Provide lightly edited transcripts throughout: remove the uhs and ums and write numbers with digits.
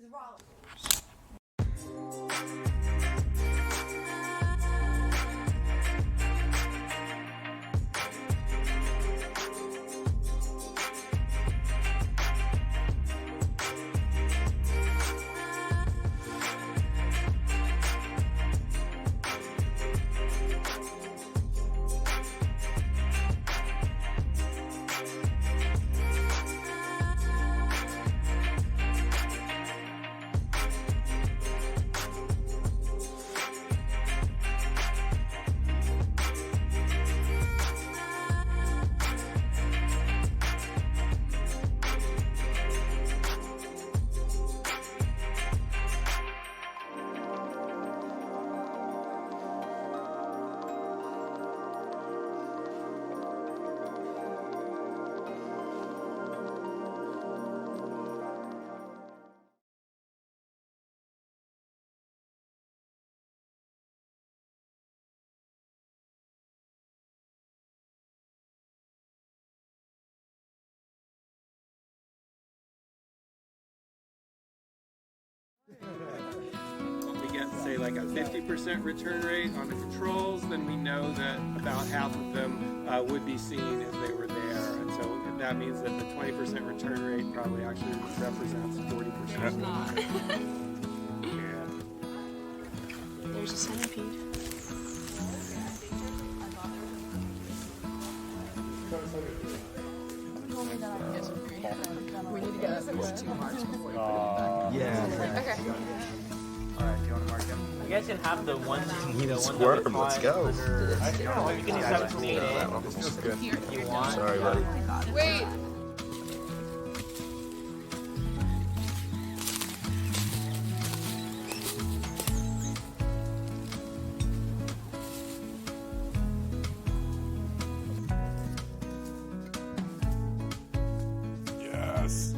If we get, say, like a 50% return rate on the controls, then we know that about half of them would be seen if they were there. And so that means that the 20% return rate probably actually represents 40%. It's not. Yeah. There's a centipede. We need to get at least 2 marks before you put it back. Yeah. Okay. Alright, do you want to mark him? You guys can have the one. Squirm, let's go. You can use 17 if you want. Sorry, buddy. Wait! Yes.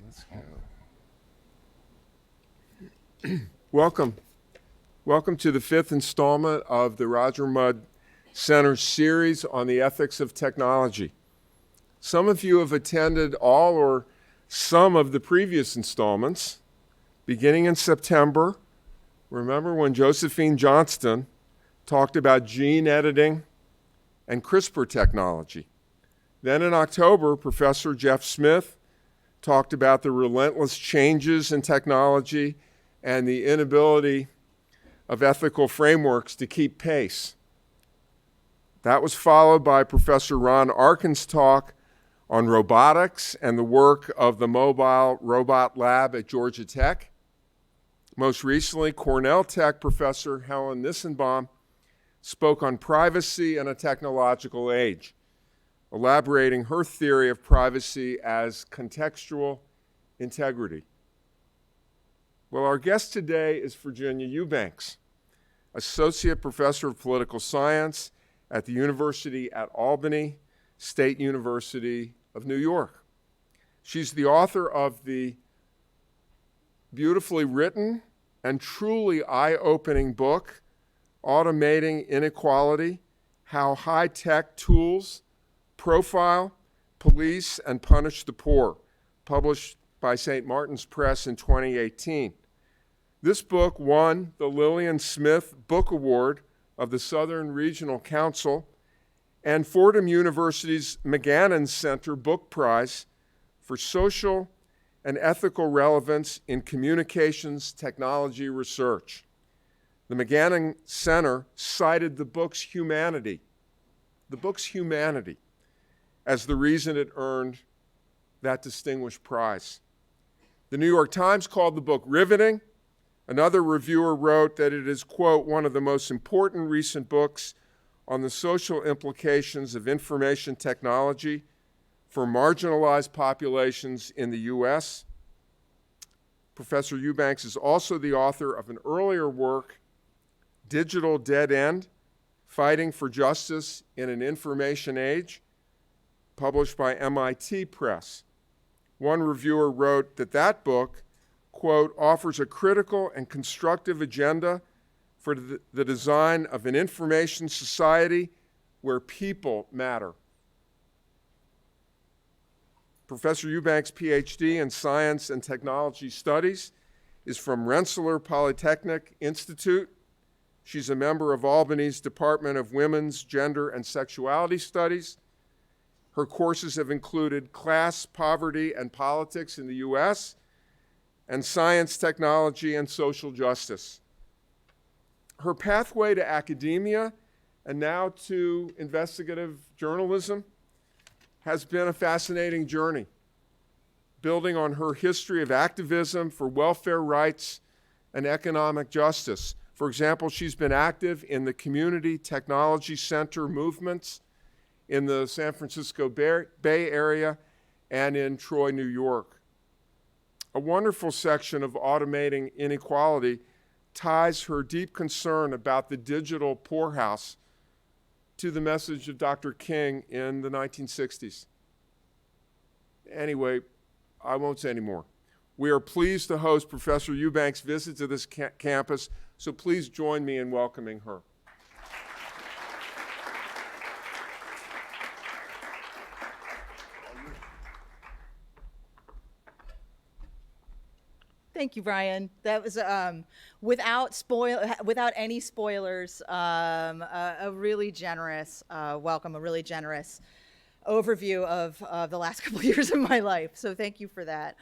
Let's go. Welcome. Welcome to the fifth installment of the Roger Mudd Center's series on the ethics of technology. Some of you have attended all or some of the previous installments. Beginning in September, remember when Josephine Johnston talked about gene editing and CRISPR technology. Then in October, Professor Jeff Smith talked about the relentless changes in technology and the inability of ethical frameworks to keep pace. That was followed by Professor Ron Arkin's talk on robotics and the work of the Mobile Robot Lab at Georgia Tech. Most recently, Cornell Tech professor Helen Nissenbaum spoke on privacy in a technological age, elaborating her theory of privacy as contextual integrity. Well, our guest today is Virginia Eubanks, Associate Professor of Political Science at the University at Albany, State University of New York. She's the author of the beautifully written and truly eye-opening book, Automating Inequality: How High-Tech Tools Profile, Police, and Punish the Poor, published by St. Martin's Press in 2018. This book won the Lillian Smith Book Award of the Southern Regional Council and Fordham University's McGannon Center Book Prize for Social and Ethical Relevance in Communications Technology Research. The McGannon Center cited the book's humanity, as the reason it earned that distinguished prize. The New York Times called the book riveting. Another reviewer wrote that it is, quote, one of the most important recent books on the social implications of information technology for marginalized populations in the U.S. Professor Eubanks is also the author of an earlier work, Digital Dead End: Fighting for Justice in an Information Age, published by MIT Press. One reviewer wrote that that book, quote, offers a critical and constructive agenda for the design of an information society where people matter. Professor Eubanks' Ph.D. in Science and Technology Studies is from Rensselaer Polytechnic Institute. She's a member of Albany's Department of Women's, Gender, and Sexuality Studies. Her courses have included Class, Poverty, and Politics in the U.S., and Science, Technology, and Social Justice. Her pathway to academia and now to investigative journalism has been a fascinating journey, building on her history of activism for welfare rights and economic justice. For example, she's been active in the Community Technology Center movements in the San Francisco Bay Area and in Troy, New York. A wonderful section of Automating Inequality ties her deep concern about the digital poorhouse to the message of Dr. King in the 1960s. Anyway, I won't say any more. We are pleased to host Professor Eubanks' visit to this campus, so please join me in welcoming her. Thank you, Brian. That was without any spoilers, a really generous welcome, a really generous overview of the last couple of years of my life. So thank you for that.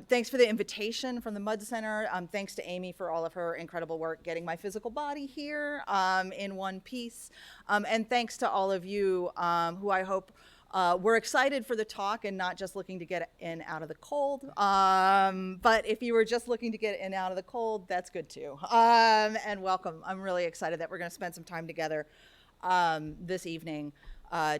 Thanks for the invitation from the Mudd Center. Thanks to Amy for all of her incredible work getting my physical body here in one piece. And thanks to all of you who I hope we're excited for the talk and not just looking to get in out of the cold. But if you were just looking to get in out of the cold, that's good too. And welcome. I'm really excited that we're going to spend some time together this evening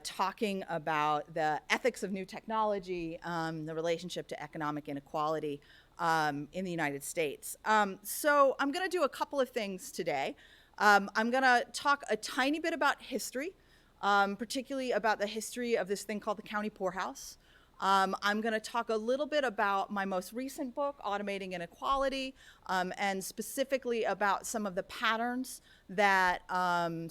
talking about the ethics of new technology, the relationship to economic inequality in the United States. So I'm going to do a couple of things today. I'm going to talk a tiny bit about history, particularly about the history of this thing called the county poorhouse, I'm going to talk a little bit about my most recent book, Automating Inequality, and specifically about some of the patterns that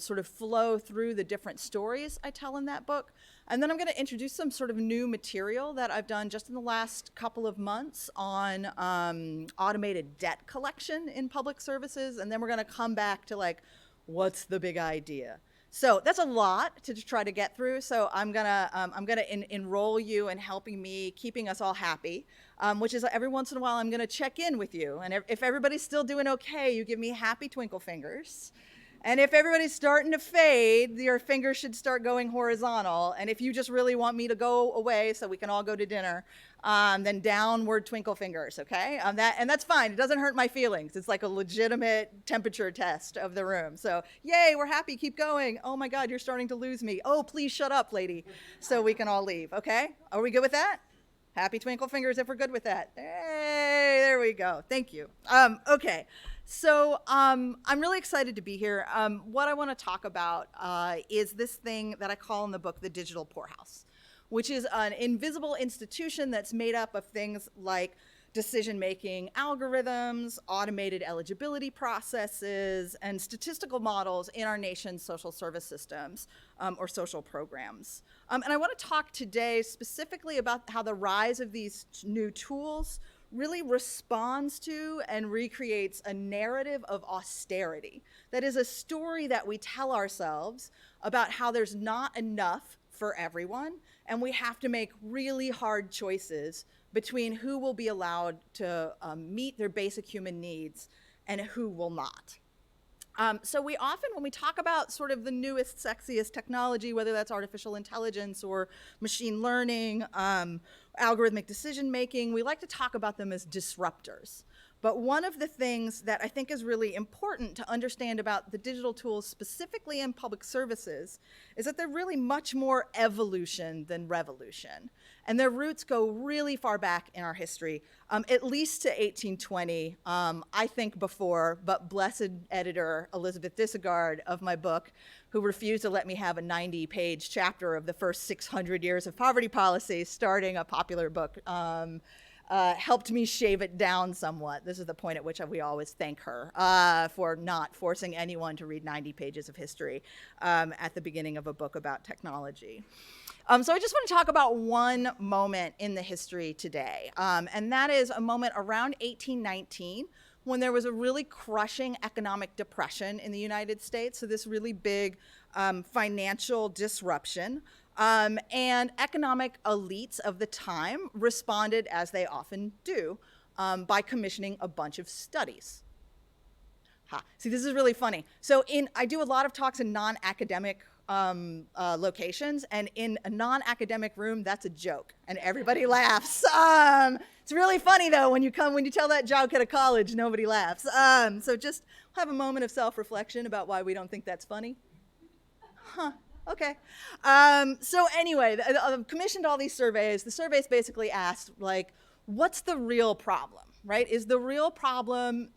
sort of flow through the different stories I tell in that book. And then I'm going to introduce some sort of new material that I've done just in the last couple of months on automated debt collection in public services. And then we're going to come back to like, what's the big idea? So that's a lot to try to get through. So I'm gonna enroll you in helping me, keeping us all happy, which is every once in a while I'm gonna check in with you. And if everybody's still doing okay, you give me happy twinkle fingers. And if everybody's starting to fade, your fingers should start going horizontal. And if you just really want me to go away so we can all go to dinner, then downward twinkle fingers, okay? And that's fine. It doesn't hurt my feelings. It's like a legitimate temperature test of the room. So, yay, we're happy, keep going. Oh my God, you're starting to lose me. Oh, please shut up, lady, so we can all leave, okay? Are we good with that? Happy twinkle fingers if we're good with that. Hey, there we go. Thank you. Okay. So I'm really excited to be here. What I want to talk about is this thing that I call in the book the digital poorhouse, which is an invisible institution that's made up of things like decision-making algorithms, automated eligibility processes, and statistical models in our nation's social service systems or social programs. And I want to talk today specifically about how the rise of these new tools really responds to and recreates a narrative of austerity. That is a story that we tell ourselves about how there's not enough for everyone, and we have to make really hard choices between who will be allowed to meet their basic human needs and who will not. So we often, when we talk about sort of the newest, sexiest technology, whether that's artificial intelligence or machine learning, algorithmic decision making, we like to talk about them as disruptors. But one of the things that I think is really important to understand about the digital tools, specifically in public services, is that they're really much more evolution than revolution. And their roots go really far back in our history, at least to 1820, I think before, but blessed editor Elizabeth Disregard of my book, who refused to let me have a 90-page chapter of the first 600 years of poverty policy, starting a popular book, helped me shave it down somewhat. This is the point at which we always thank her for not forcing anyone to read 90 pages of history at the beginning of a book about technology. So I just want to talk about one moment in the history today, and that is a moment around 1819 when there was a really crushing economic depression in the United States, so this really big financial disruption. And economic elites of the time responded, as they often do, by commissioning a bunch of studies. See, this is really funny. So I do a lot of talks in non-academic locations, and in a non-academic room, that's a joke, and everybody laughs. It's really funny, though, when you tell that joke at a college, nobody laughs. So just have a moment of self-reflection about why we don't think that's funny. Okay. So anyway, I commissioned all these surveys. The surveys basically asked, like, what's the real problem, right? Is the real problem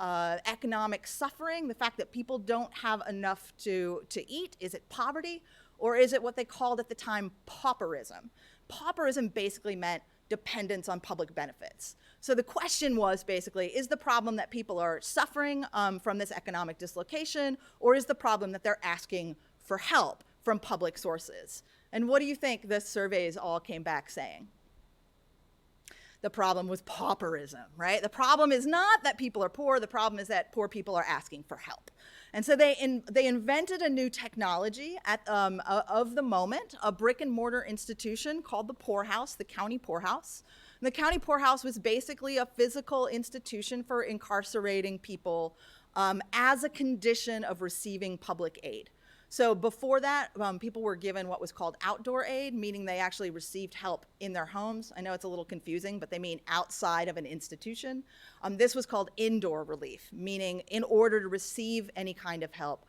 economic suffering, the fact that people don't have enough to eat? Is it poverty? Or is it what they called at the time pauperism? Pauperism basically meant dependence on public benefits. So the question was basically, is the problem that people are suffering from this economic dislocation, or is the problem that they're asking for help from public sources? And what do you think the surveys all came back saying? The problem was pauperism, right? The problem is not that people are poor, the problem is that poor people are asking for help. And so they invented a new technology of the moment, a brick and mortar institution called the poorhouse, the county poorhouse. And the county poorhouse was basically a physical institution for incarcerating people as a condition of receiving public aid. So before that, people were given what was called outdoor aid, meaning they actually received help in their homes. I know it's a little confusing, but they mean outside of an institution. This was called indoor relief, meaning in order to receive any kind of help,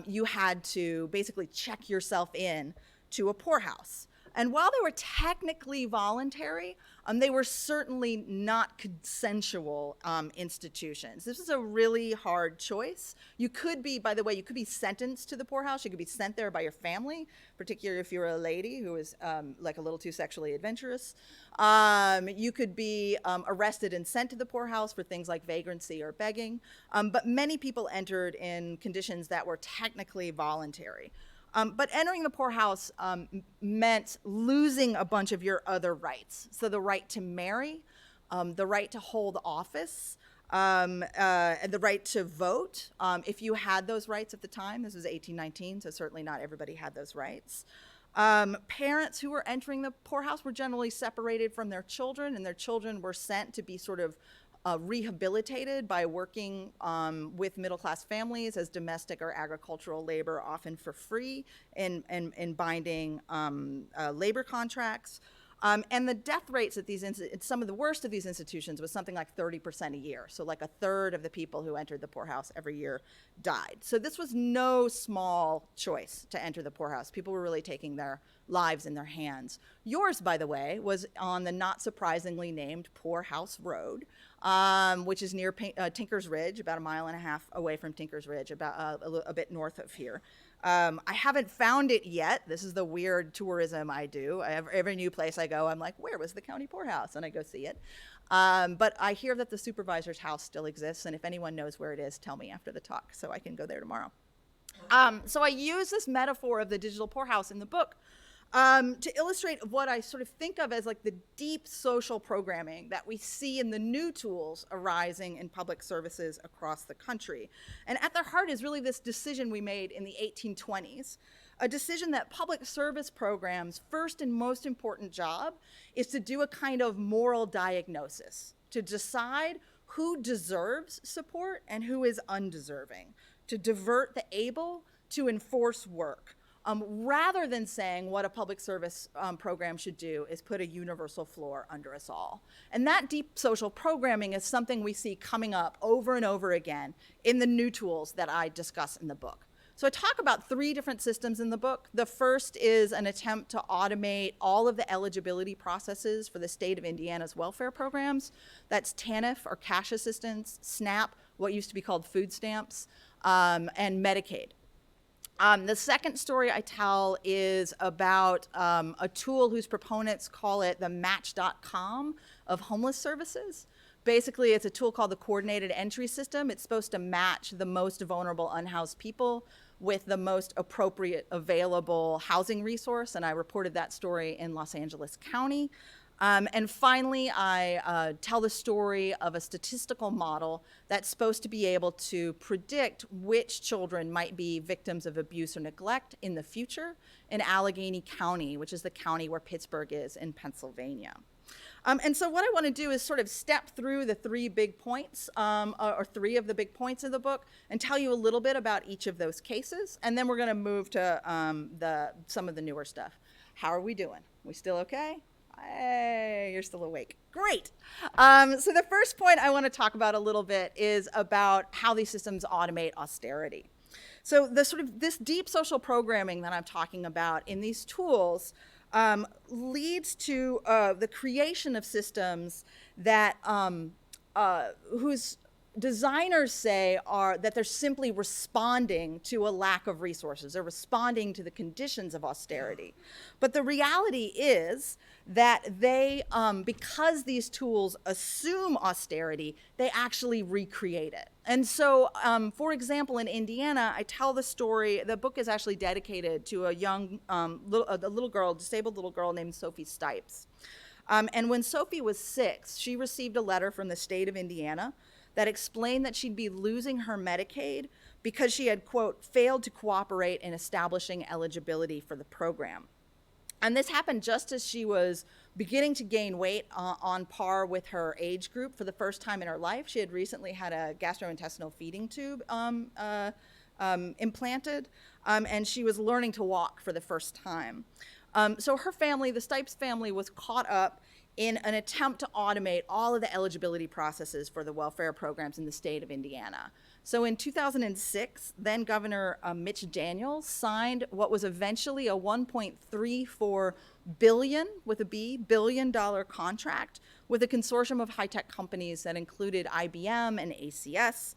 you had to basically check yourself in to a poorhouse. And while they were technically voluntary, they were certainly not consensual institutions. This was a really hard choice. You could be, by the way, you could be sentenced to the poorhouse. You could be sent there by your family, particularly if you were a lady who was like a little too sexually adventurous. You could be arrested and sent to the poorhouse for things like vagrancy or begging. But many people entered in conditions that were technically voluntary. But entering the poorhouse meant losing a bunch of your other rights. So the right to marry, the right to hold office, and the right to vote, if you had those rights at the time. This was 1819, so certainly not everybody had those rights. Parents who were entering the poorhouse were generally separated from their children, and their children were sent to be sort of rehabilitated by working with middle-class families as domestic or agricultural labor, often for free, in binding labor contracts. And the death rates at some of the worst of these institutions was something like 30% a year. So like a third of the people who entered the poorhouse every year died. So this was no small choice to enter the poorhouse. People were really taking their lives in their hands. Yours, by the way, was on the not surprisingly named Poorhouse Road, which is near Tinker's Ridge, about 1.5 miles away from Tinker's Ridge, about a bit north of here. I haven't found it yet. This is the weird tourism I do. Every new place I go, I'm like, where was the county poorhouse? And I go see it. But I hear that the supervisor's house still exists, and if anyone knows where it is, tell me after the talk so I can go there tomorrow. So I use this metaphor of the digital poorhouse in the book to illustrate what I sort of think of as like the deep social programming that we see in the new tools arising in public services across the country. And at their heart is really this decision we made in the 1820s, a decision that public service programs' first and most important job is to do a kind of moral diagnosis, to decide who deserves support and who is undeserving, to divert the able, to enforce work. Rather than saying what a public service program should do is put a universal floor under us all. And that deep social programming is something we see coming up over and over again in the new tools that I discuss in the book. So I talk about 3 different systems in the book. The first is an attempt to automate all of the eligibility processes for the state of Indiana's welfare programs. That's TANF, or cash assistance, SNAP, what used to be called food stamps, and Medicaid. The second story I tell is about a tool whose proponents call it the Match.com of homeless services. Basically, it's a tool called the Coordinated Entry System. It's supposed to match the most vulnerable unhoused people with the most appropriate available housing resource, and I reported that story in Los Angeles County. And finally, I tell the story of a statistical model that's supposed to be able to predict which children might be victims of abuse or neglect in the future in Allegheny County, which is the county where Pittsburgh is in Pennsylvania. And so what I want to do is sort of step through the 3 big points, or 3 of the big points of the book, and tell you a little bit about each of those cases, and then we're going to move to some of the newer stuff. How are we doing? We still okay? Hey, you're still awake. Great. So the first point I want to talk about a little bit is about how these systems automate austerity. So this deep social programming that I'm talking about in these tools leads to the creation of systems that whose designers say that they're simply responding to a lack of resources. They're responding to the conditions of austerity. But the reality is that they, because these tools assume austerity, they actually recreate it. And so, for example, in Indiana, I tell the story, the book is actually dedicated to a young, disabled little girl named Sophie Stipes. And when Sophie was 6, she received a letter from the state of Indiana that explained that she'd be losing her Medicaid because she had, quote, failed to cooperate in establishing eligibility for the program. And this happened just as she was beginning to gain weight on par with her age group for the first time in her life. She had recently had a gastrointestinal feeding tube implanted, and she was learning to walk for the first time. So her family, the Stipes family, was caught up in an attempt to automate all of the eligibility processes for the welfare programs in the state of Indiana. So in 2006, then Governor Mitch Daniels signed what was eventually a $1.34 billion, with a B, billion-dollar contract with a consortium of high-tech companies that included IBM and ACS,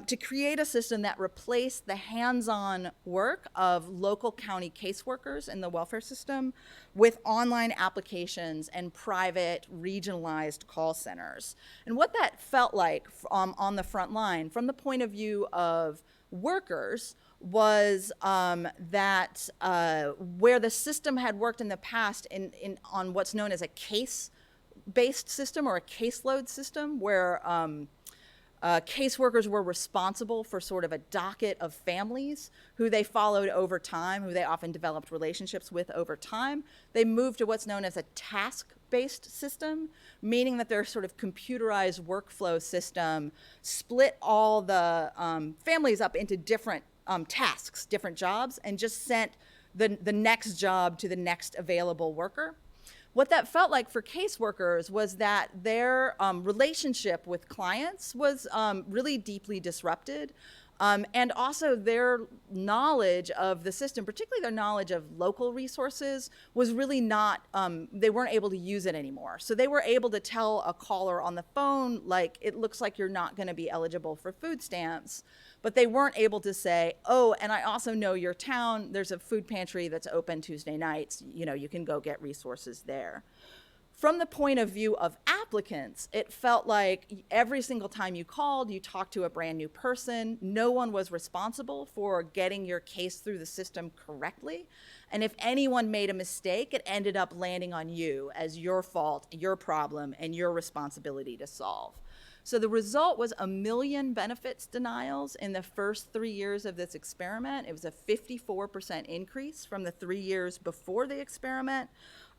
to create a system that replaced the hands-on work of local county caseworkers in the welfare system with online applications and private regionalized call centers. And what that felt like on the front line, from the point of view of workers, was that where the system had worked in the past on what's known as a case-based system or a caseload system, where caseworkers were responsible for sort of a docket of families who they followed over time, who they often developed relationships with over time. They moved to what's known as a task-based system, meaning that their sort of computerized workflow system split all the families up into different tasks, different jobs, and just sent the next job to the next available worker. What that felt like for caseworkers was that their relationship with clients was really deeply disrupted. And also their knowledge of the system, particularly their knowledge of local resources, was really not, they weren't able to use it anymore. So they were able to tell a caller on the phone, like, it looks like you're not gonna be eligible for food stamps, but they weren't able to say, oh, and I also know your town, there's a food pantry that's open Tuesday nights, you know, you can go get resources there. From the point of view of applicants, it felt like every single time you called, you talked to a brand new person. No one was responsible for getting your case through the system correctly. And if anyone made a mistake, it ended up landing on you as your fault, your problem, and your responsibility to solve. So the result was 1 million benefits denials in the first 3 years of this experiment. It was a 54% increase from the 3 years before the experiment.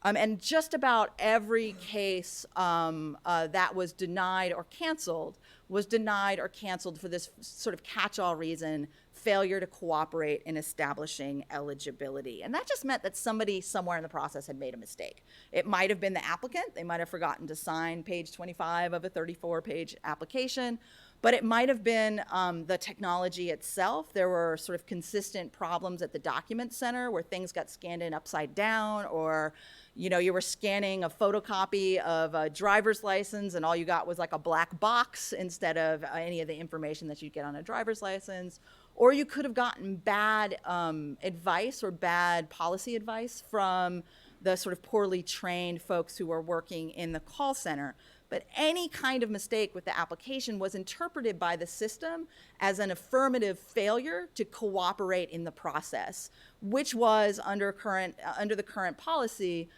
And just about every case that was denied or canceled for this sort of catch-all reason, failure to cooperate in establishing eligibility. And that just meant that somebody somewhere in the process had made a mistake. It might have been the applicant. They might have forgotten to sign page 25 of a 34-page application. But it might have been the technology itself. There were sort of consistent problems at the document center where things got scanned in upside down, or you were scanning a photocopy of a driver's license and all you got was like a black box instead of any of the information that you'd get on a driver's license. Or you could have gotten bad advice or bad policy advice from the sort of poorly trained folks who were working in the call center. But any kind of mistake with the application was interpreted by the system as an affirmative failure to cooperate in the process, which was under the current policy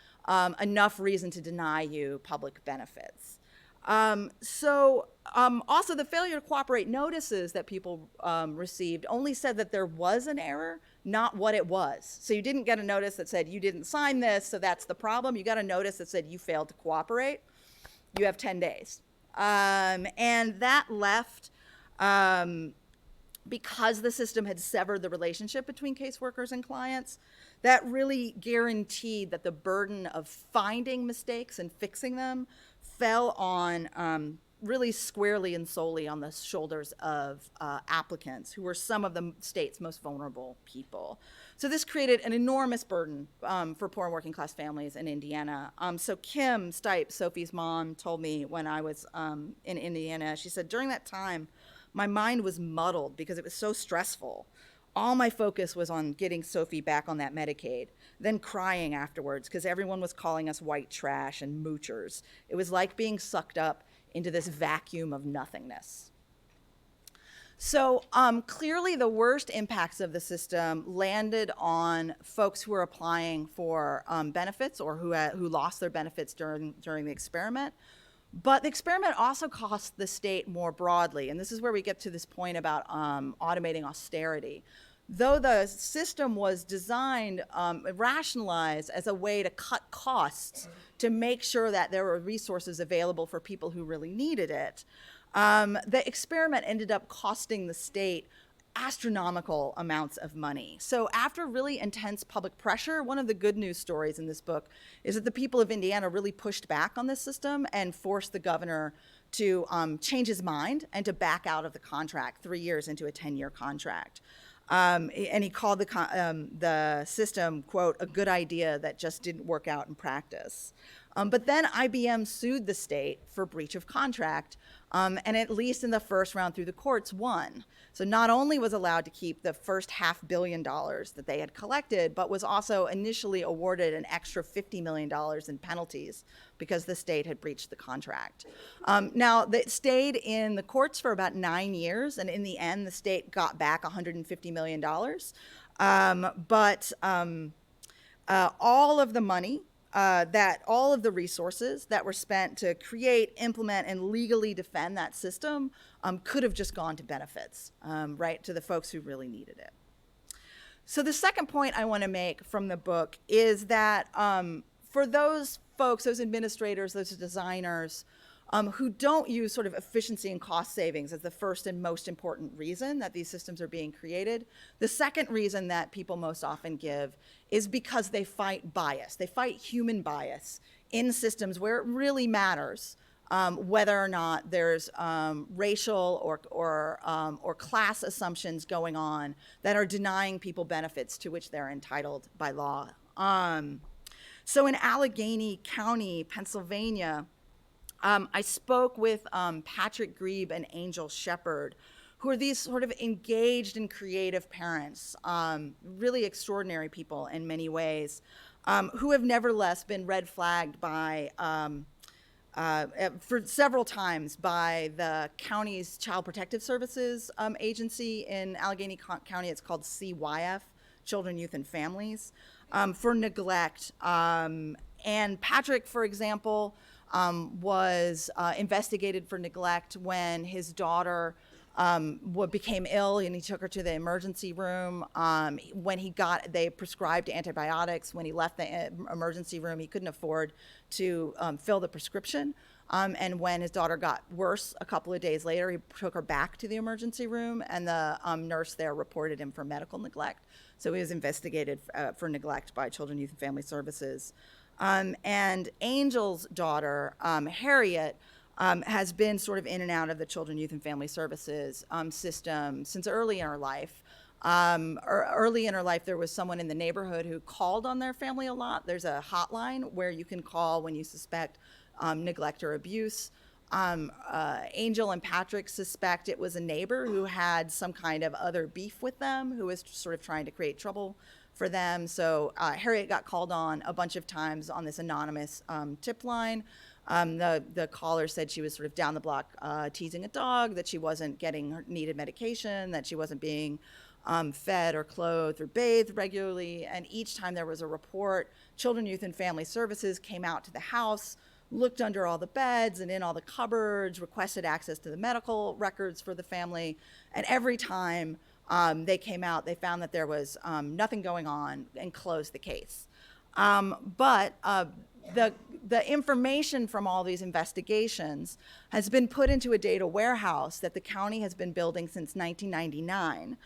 enough reason to deny you public benefits. Also, the failure to cooperate notices that people received only said that there was an error, not what it was. So you didn't get a notice that said you didn't sign this, so that's the problem. You got a notice that said you failed to cooperate. You have 10 days. And that left, because the system had severed the relationship between caseworkers and clients, that really guaranteed that the burden of finding mistakes and fixing them fell on really squarely and solely on the shoulders of applicants, who were some of the state's most vulnerable people. So this created an enormous burden for poor and working class families in Indiana. So Kim Stipe, Sophie's mom, told me when I was in Indiana, she said, during that time, my mind was muddled because it was so stressful. All my focus was on getting Sophie back on that Medicaid, then crying afterwards because everyone was calling us white trash and moochers. It was like being sucked up into this vacuum of nothingness. So clearly the worst impacts of the system landed on folks who were applying for benefits or who lost their benefits during the experiment. But the experiment also cost the state more broadly, and this is where we get to this point about automating austerity. Though the system was designed, rationalized as a way to cut costs to make sure that there were resources available for people who really needed it, the experiment ended up costing the state astronomical amounts of money. So after really intense public pressure, one of the good news stories in this book is that the people of Indiana really pushed back on this system and forced the governor to change his mind and to back out of the contract 3 years into a 10-year contract. And he called the system, quote, a good idea that just didn't work out in practice. But then IBM sued the state for breach of contract, and at least in the first round through the courts, won. So not only was allowed to keep the first $500 million that they had collected, but was also initially awarded an extra $50 million in penalties because the state had breached the contract. Now, it stayed in the courts for about 9 years, and in the end, the state got back $150 million. But all of the money, all of the resources that were spent to create, implement, and legally defend that system could have just gone to benefits, right, to the folks who really needed it. So the second point I want to make from the book is that for those folks, those administrators, those designers who don't use sort of efficiency and cost savings as the first and most important reason that these systems are being created, the second reason that people most often give is because they fight bias. They fight human bias in systems where it really matters whether or not there's racial or class assumptions going on that are denying people benefits to which they're entitled by law. So in Allegheny County, Pennsylvania, I spoke with Patrick Grebe and Angel Shepard, who are these sort of engaged and creative parents, really extraordinary people in many ways, who have nevertheless been red flagged by, for several times by the county's Child Protective Services agency in Allegheny County. It's called CYF, Children, Youth, and Families, for neglect. And Patrick, for example, was investigated for neglect when his daughter became ill and he took her to the emergency room. When they prescribed antibiotics. When he left the emergency room, he couldn't afford to fill the prescription. And when his daughter got worse a couple of days later, he took her back to the emergency room, and the nurse there reported him for medical neglect. So he was investigated for neglect by Children, Youth, and Family Services. And Angel's daughter, Harriet, has been sort of in and out of the Children, Youth, and Family Services system since early in her life. Early in her life, there was someone in the neighborhood who called on their family a lot. There's a hotline where you can call when you suspect neglect or abuse. Angel and Patrick suspect it was a neighbor who had some kind of other beef with them, who was sort of trying to create trouble for them. So Harriet got called on a bunch of times on this anonymous tip line. The caller said she was sort of down the block teasing a dog, that she wasn't getting her needed medication, that she wasn't being fed or clothed or bathed regularly. And each time there was a report, Children, Youth, and Family Services came out to the house, looked under all the beds and in all the cupboards, requested access to the medical records for the family. And every time they came out, they found that there was nothing going on and closed the case. But the information from all these investigations has been put into a data warehouse that the county has been building since 1999.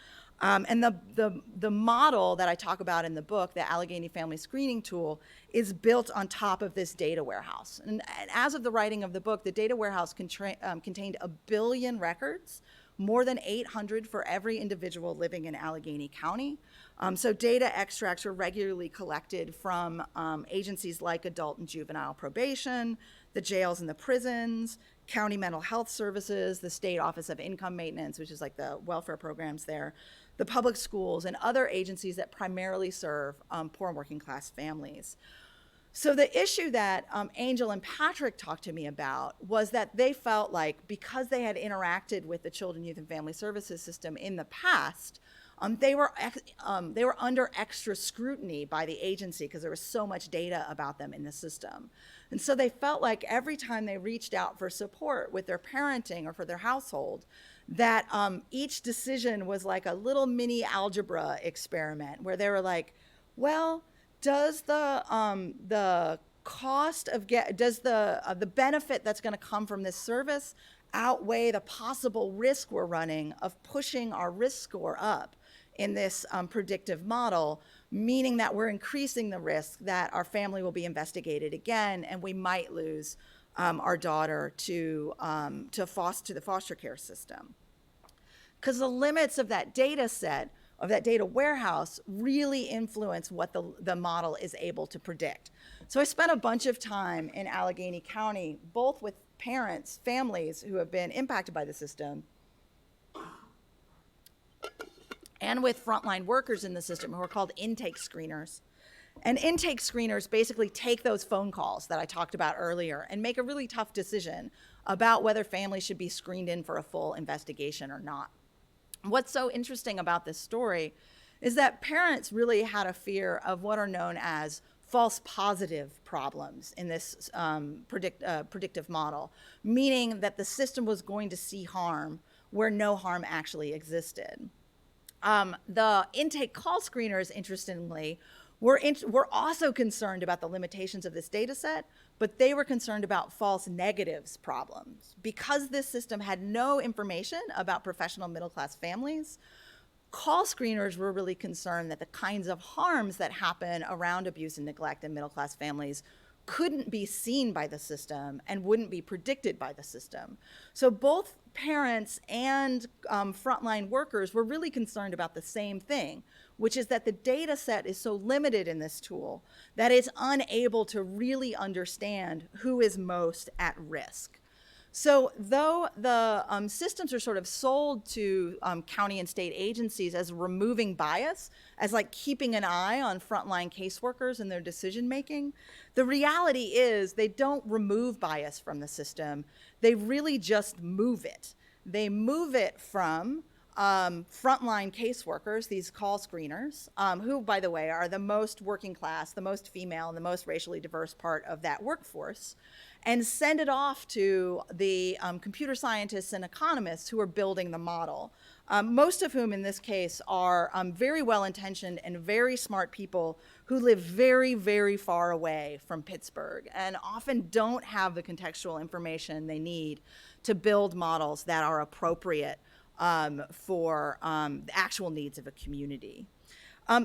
And the model that I talk about in the book, the Allegheny Family Screening Tool, is built on top of this data warehouse. And as of the writing of the book, the data warehouse contained 1 billion records, more than 800 for every individual living in Allegheny County. So data extracts are regularly collected from agencies like Adult and Juvenile Probation, the jails and the prisons, County Mental Health Services, the State Office of Income Maintenance, which is like the welfare programs there, the public schools, and other agencies that primarily serve poor and working class families. So the issue that Angel and Patrick talked to me about was that they felt like because they had interacted with the Children, Youth, and Family Services system in the past, they were under extra scrutiny by the agency because there was so much data about them in the system. And so they felt like every time they reached out for support with their parenting or for their household, that each decision was like a little mini algebra experiment where they were like, well, does the cost of does the benefit that's going to come from this service outweigh the possible risk we're running of pushing our risk score up in this predictive model, meaning that we're increasing the risk that our family will be investigated again and we might lose our daughter to the foster care system. Because the limits of that data set, of that data warehouse, really influence what the model is able to predict. So I spent a bunch of time in Allegheny County, both with parents, families who have been impacted by the system, and with frontline workers in the system who are called intake screeners. And intake screeners basically take those phone calls that I talked about earlier and make a really tough decision about whether families should be screened in for a full investigation or not. What's so interesting about this story is that parents really had a fear of what are known as false positive problems in this predictive model, meaning that the system was going to see harm where no harm actually existed. The intake call screeners, interestingly, were also concerned about the limitations of this data set, but they were concerned about false negatives problems. Because this system had no information about professional middle-class families, call screeners were really concerned that the kinds of harms that happen around abuse and neglect in middle-class families couldn't be seen by the system and wouldn't be predicted by the system. So both parents and frontline workers were really concerned about the same thing, which is that the data set is so limited in this tool that it's unable to really understand who is most at risk. So though the systems are sort of sold to county and state agencies as removing bias, as like keeping an eye on frontline caseworkers and their decision making, the reality is they don't remove bias from the system. They really just move it. They move it from frontline caseworkers, these call screeners, who, by the way, are the most working class, the most female, and the most racially diverse part of that workforce, and send it off to the computer scientists and economists who are building the model, most of whom in this case are very well-intentioned and very smart people who live very, very far away from Pittsburgh and often don't have the contextual information they need to build models that are appropriate for the actual needs of a community.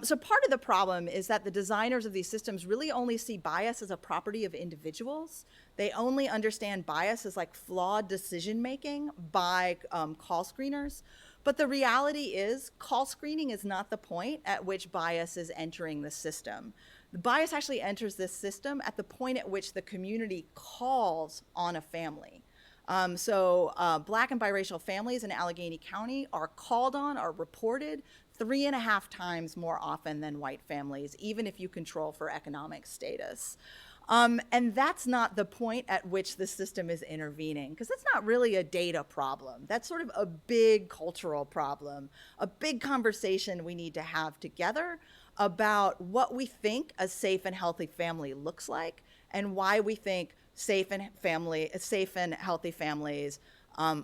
So part of the problem is that the designers of these systems really only see bias as a property of individuals. They only understand bias as like flawed decision-making by call screeners. But the reality is call screening is not the point at which bias is entering the system. The bias actually enters this system at the point at which the community calls on a family. So Black and biracial families in Allegheny County are called on, are reported 3.5 times more often than white families, even if you control for economic status. And that's not the point at which the system is intervening, because that's not really a data problem. That's sort of a big cultural problem, a big conversation we need to have together about what we think a safe and healthy family looks like and why we think safe and healthy families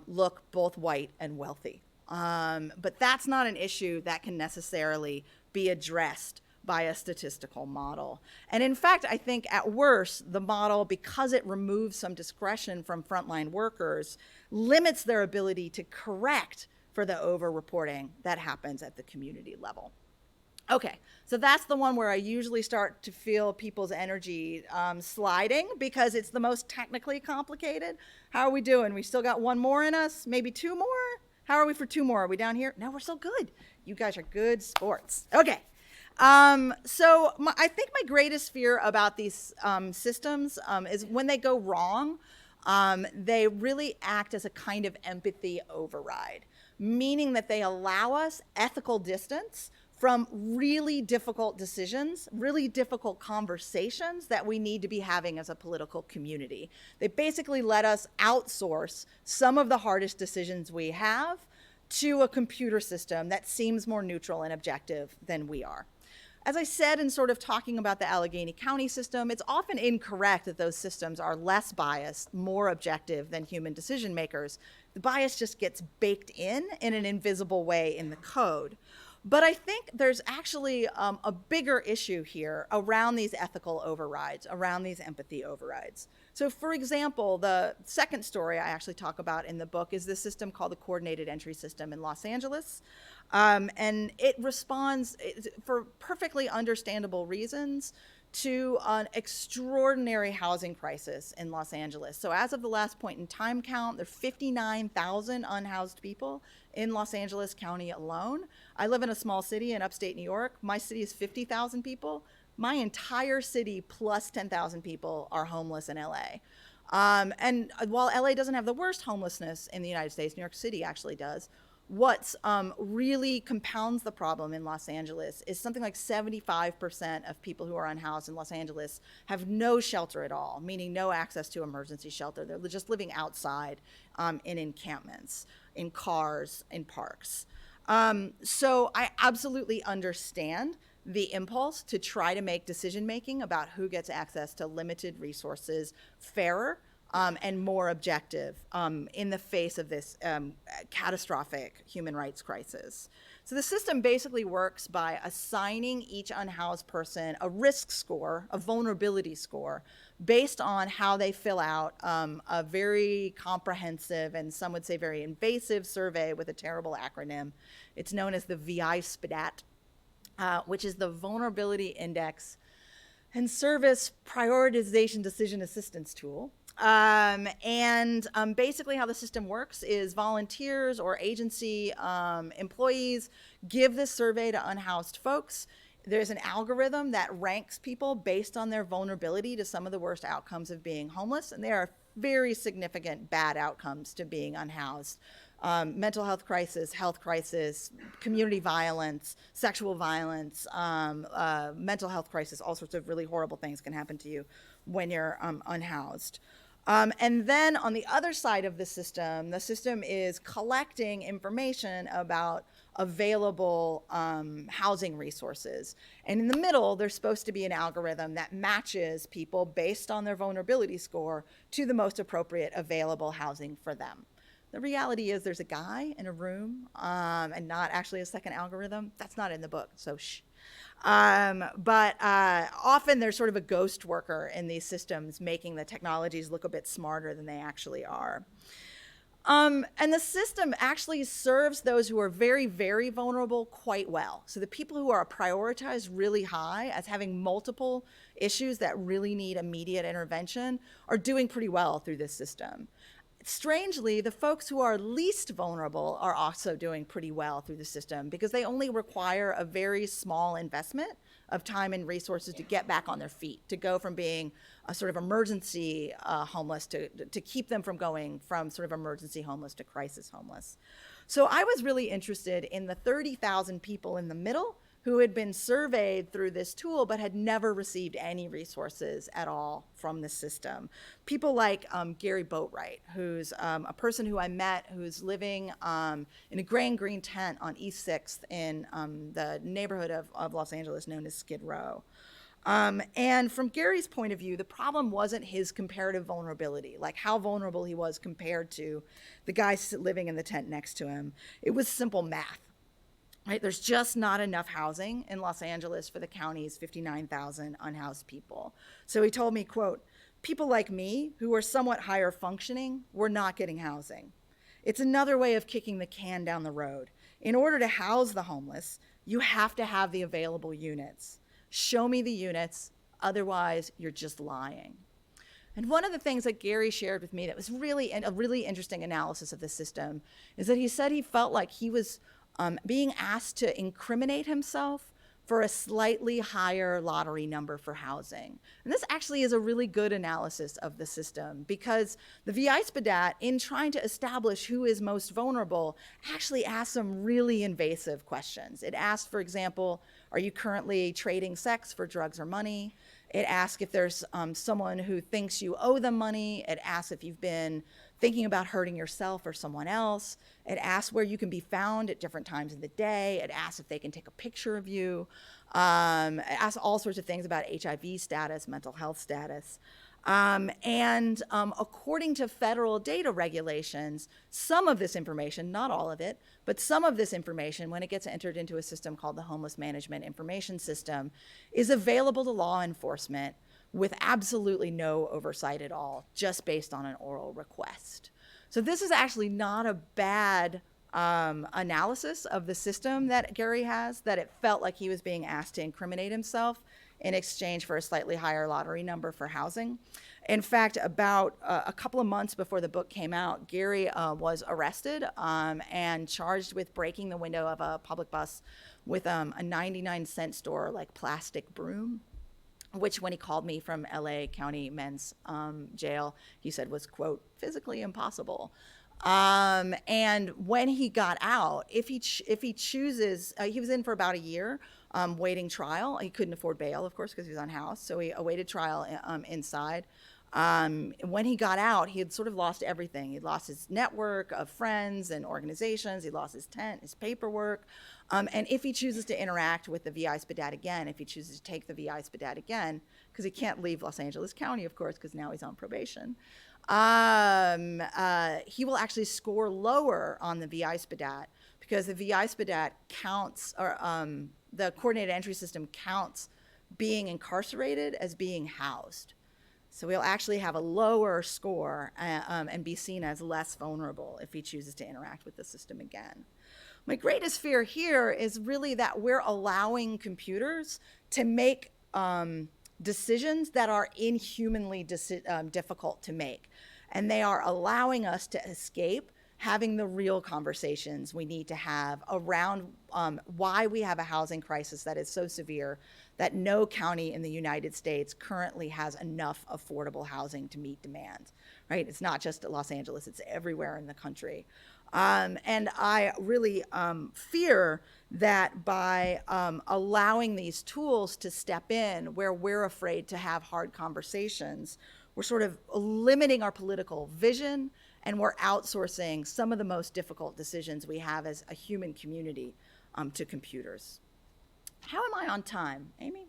look both white and wealthy. But that's not an issue that can necessarily be addressed by a statistical model. And in fact, I think at worst, the model, because it removes some discretion from frontline workers, limits their ability to correct for the over-reporting that happens at the community level. Okay, so that's the one where I usually start to feel people's energy sliding because it's the most technically complicated. How are we doing? We still got one more in us? Maybe two more? How are we for two more? Are we down here? No, we're still good. You guys are good sports. Okay. I think my greatest fear about these systems is when they go wrong, they really act as a kind of empathy override, meaning that they allow us ethical distance from really difficult decisions, really difficult conversations that we need to be having as a political community. They basically let us outsource some of the hardest decisions we have to a computer system that seems more neutral and objective than we are. As I said in sort of talking about the Allegheny County system, it's often incorrect that those systems are less biased, more objective than human decision makers. The bias just gets baked in an invisible way in the code. But I think there's actually a bigger issue here around these ethical overrides, around these empathy overrides. So for example, the second story I actually talk about in the book is this system called the Coordinated Entry System in Los Angeles. And it responds for perfectly understandable reasons to an extraordinary housing crisis in Los Angeles. So as of the last point in time count, there are 59,000 unhoused people in Los Angeles County alone. I live in a small city in upstate New York. My city is 50,000 people. My entire city plus 10,000 people are homeless in LA. And while LA doesn't have the worst homelessness in the United States, New York City actually does, what's really compounds the problem in Los Angeles is something like 75% of people who are unhoused in Los Angeles have no shelter at all, meaning no access to emergency shelter. They're just living outside in encampments, in cars, in parks. So I absolutely understand the impulse to try to make decision-making about who gets access to limited resources fairer and more objective in the face of this catastrophic human rights crisis. So the system basically works by assigning each unhoused person a risk score, a vulnerability score, based on how they fill out a very comprehensive and some would say very invasive survey with a terrible acronym. It's known as the VI-SPDAT, which is the Vulnerability Index and Service Prioritization Decision Assistance Tool. Basically how the system works is volunteers or agency employees give this survey to unhoused folks. There's an algorithm that ranks people based on their vulnerability to some of the worst outcomes of being homeless, and there are very significant bad outcomes to being unhoused. Mental health crisis, community violence, sexual violence, mental health crisis, all sorts of really horrible things can happen to you when you're unhoused. And then on the other side of the system is collecting information about available housing resources. And in the middle, there's supposed to be an algorithm that matches people based on their vulnerability score to the most appropriate available housing for them. The reality is there's a guy in a room and not actually a second algorithm. That's not in the book, so shh. But often there's sort of a ghost worker in these systems making the technologies look a bit smarter than they actually are. And the system actually serves those who are very, very vulnerable quite well. So the people who are prioritized really high as having multiple issues that really need immediate intervention are doing pretty well through this system. Strangely, the folks who are least vulnerable are also doing pretty well through the system because they only require a very small investment of time and resources to get back on their feet, to go from being a sort of emergency homeless to keep them from going from sort of emergency homeless to crisis homeless. So I was really interested in the 30,000 people in the middle who had been surveyed through this tool but had never received any resources at all from the system. People like Gary Boatwright, who's a person who I met who's living in a gray and green tent on East 6th in the neighborhood of Los Angeles known as Skid Row. And from Gary's point of view, the problem wasn't his comparative vulnerability, like how vulnerable he was compared to the guy living in the tent next to him. It was simple math. Right, there's just not enough housing in Los Angeles for the county's 59,000 unhoused people. So he told me, quote, "People like me who are somewhat higher functioning, we're not getting housing. It's another way of kicking the can down the road. In order to house the homeless, you have to have the available units. Show me the units, otherwise you're just lying." And one of the things that Gary shared with me that was really a really interesting analysis of the system is that he said he felt like he was being asked to incriminate himself for a slightly higher lottery number for housing. And this actually is a really good analysis of the system because the VI-SPDAT, in trying to establish who is most vulnerable, actually asks some really invasive questions. It asks, for example, are you currently trading sex for drugs or money? It asks if there's someone who thinks you owe them money. It asks if you've been thinking about hurting yourself or someone else. It asks where you can be found at different times of the day. It asks if they can take a picture of you. It asks all sorts of things about HIV status, mental health status. According to federal data regulations, some of this information, not all of it, but some of this information, when it gets entered into a system called the Homeless Management Information System, is available to law enforcement with absolutely no oversight at all, just based on an oral request. So this is actually not a bad analysis of the system that Gary has, that it felt like he was being asked to incriminate himself in exchange for a slightly higher lottery number for housing. In fact, about a couple of months before the book came out, Gary was arrested and charged with breaking the window of a public bus with a 99-cent store like plastic broom, which when he called me from LA County Men's Jail, he said was, quote, physically impossible. And when he got out, if he chooses, he was in for about a year waiting trial. He couldn't afford bail, of course, because he was unhoused, so he awaited trial inside. When he got out, he had sort of lost everything. He'd lost his network of friends and organizations. He lost his tent, his paperwork. And if he chooses to interact with the VI Spadat again, if he chooses to take the VI Spadat again, because he can't leave Los Angeles County, of course, because now he's on probation, he will actually score lower on the VI Spadat, because the VI Spadat counts, or the coordinated entry system counts being incarcerated as being housed. So he'll actually have a lower score and be seen as less vulnerable if he chooses to interact with the system again. My greatest fear here is really that we're allowing computers to make decisions that are inhumanly difficult to make. And they are allowing us to escape having the real conversations we need to have around why we have a housing crisis that is so severe that no county in the United States currently has enough affordable housing to meet demand, right? It's not just Los Angeles, it's everywhere in the country. And I really fear that by allowing these tools to step in where we're afraid to have hard conversations, we're sort of limiting our political vision, and we're outsourcing some of the most difficult decisions we have as a human community to computers. How am I on time, Amy?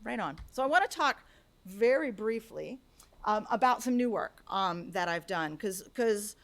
Right on. So I want to talk very briefly about some new work that I've done, because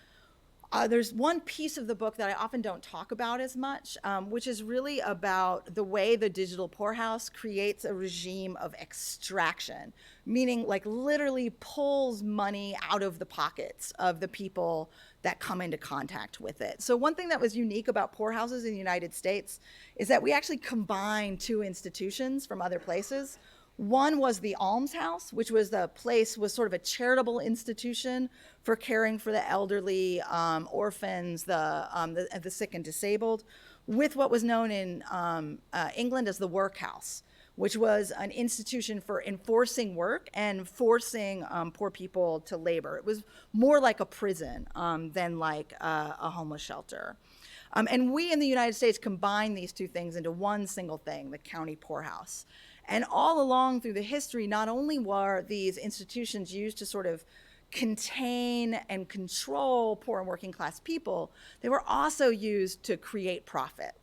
there's one piece of the book that I often don't talk about as much, which is really about the way the digital poorhouse creates a regime of extraction, meaning like literally pulls money out of the pockets of the people that come into contact with it. So one thing that was unique about poorhouses in the United States is that we actually combined two institutions from other places. One was the almshouse, which was was sort of a charitable institution for caring for the elderly, orphans, the sick and disabled, with what was known in England as the workhouse, which was an institution for enforcing work and forcing poor people to labor. It was more like a prison than like a homeless shelter. And we in the United States combined these two things into one single thing, the county poorhouse. And all along through the history, not only were these institutions used to sort of contain and control poor and working class people, they were also used to create profit.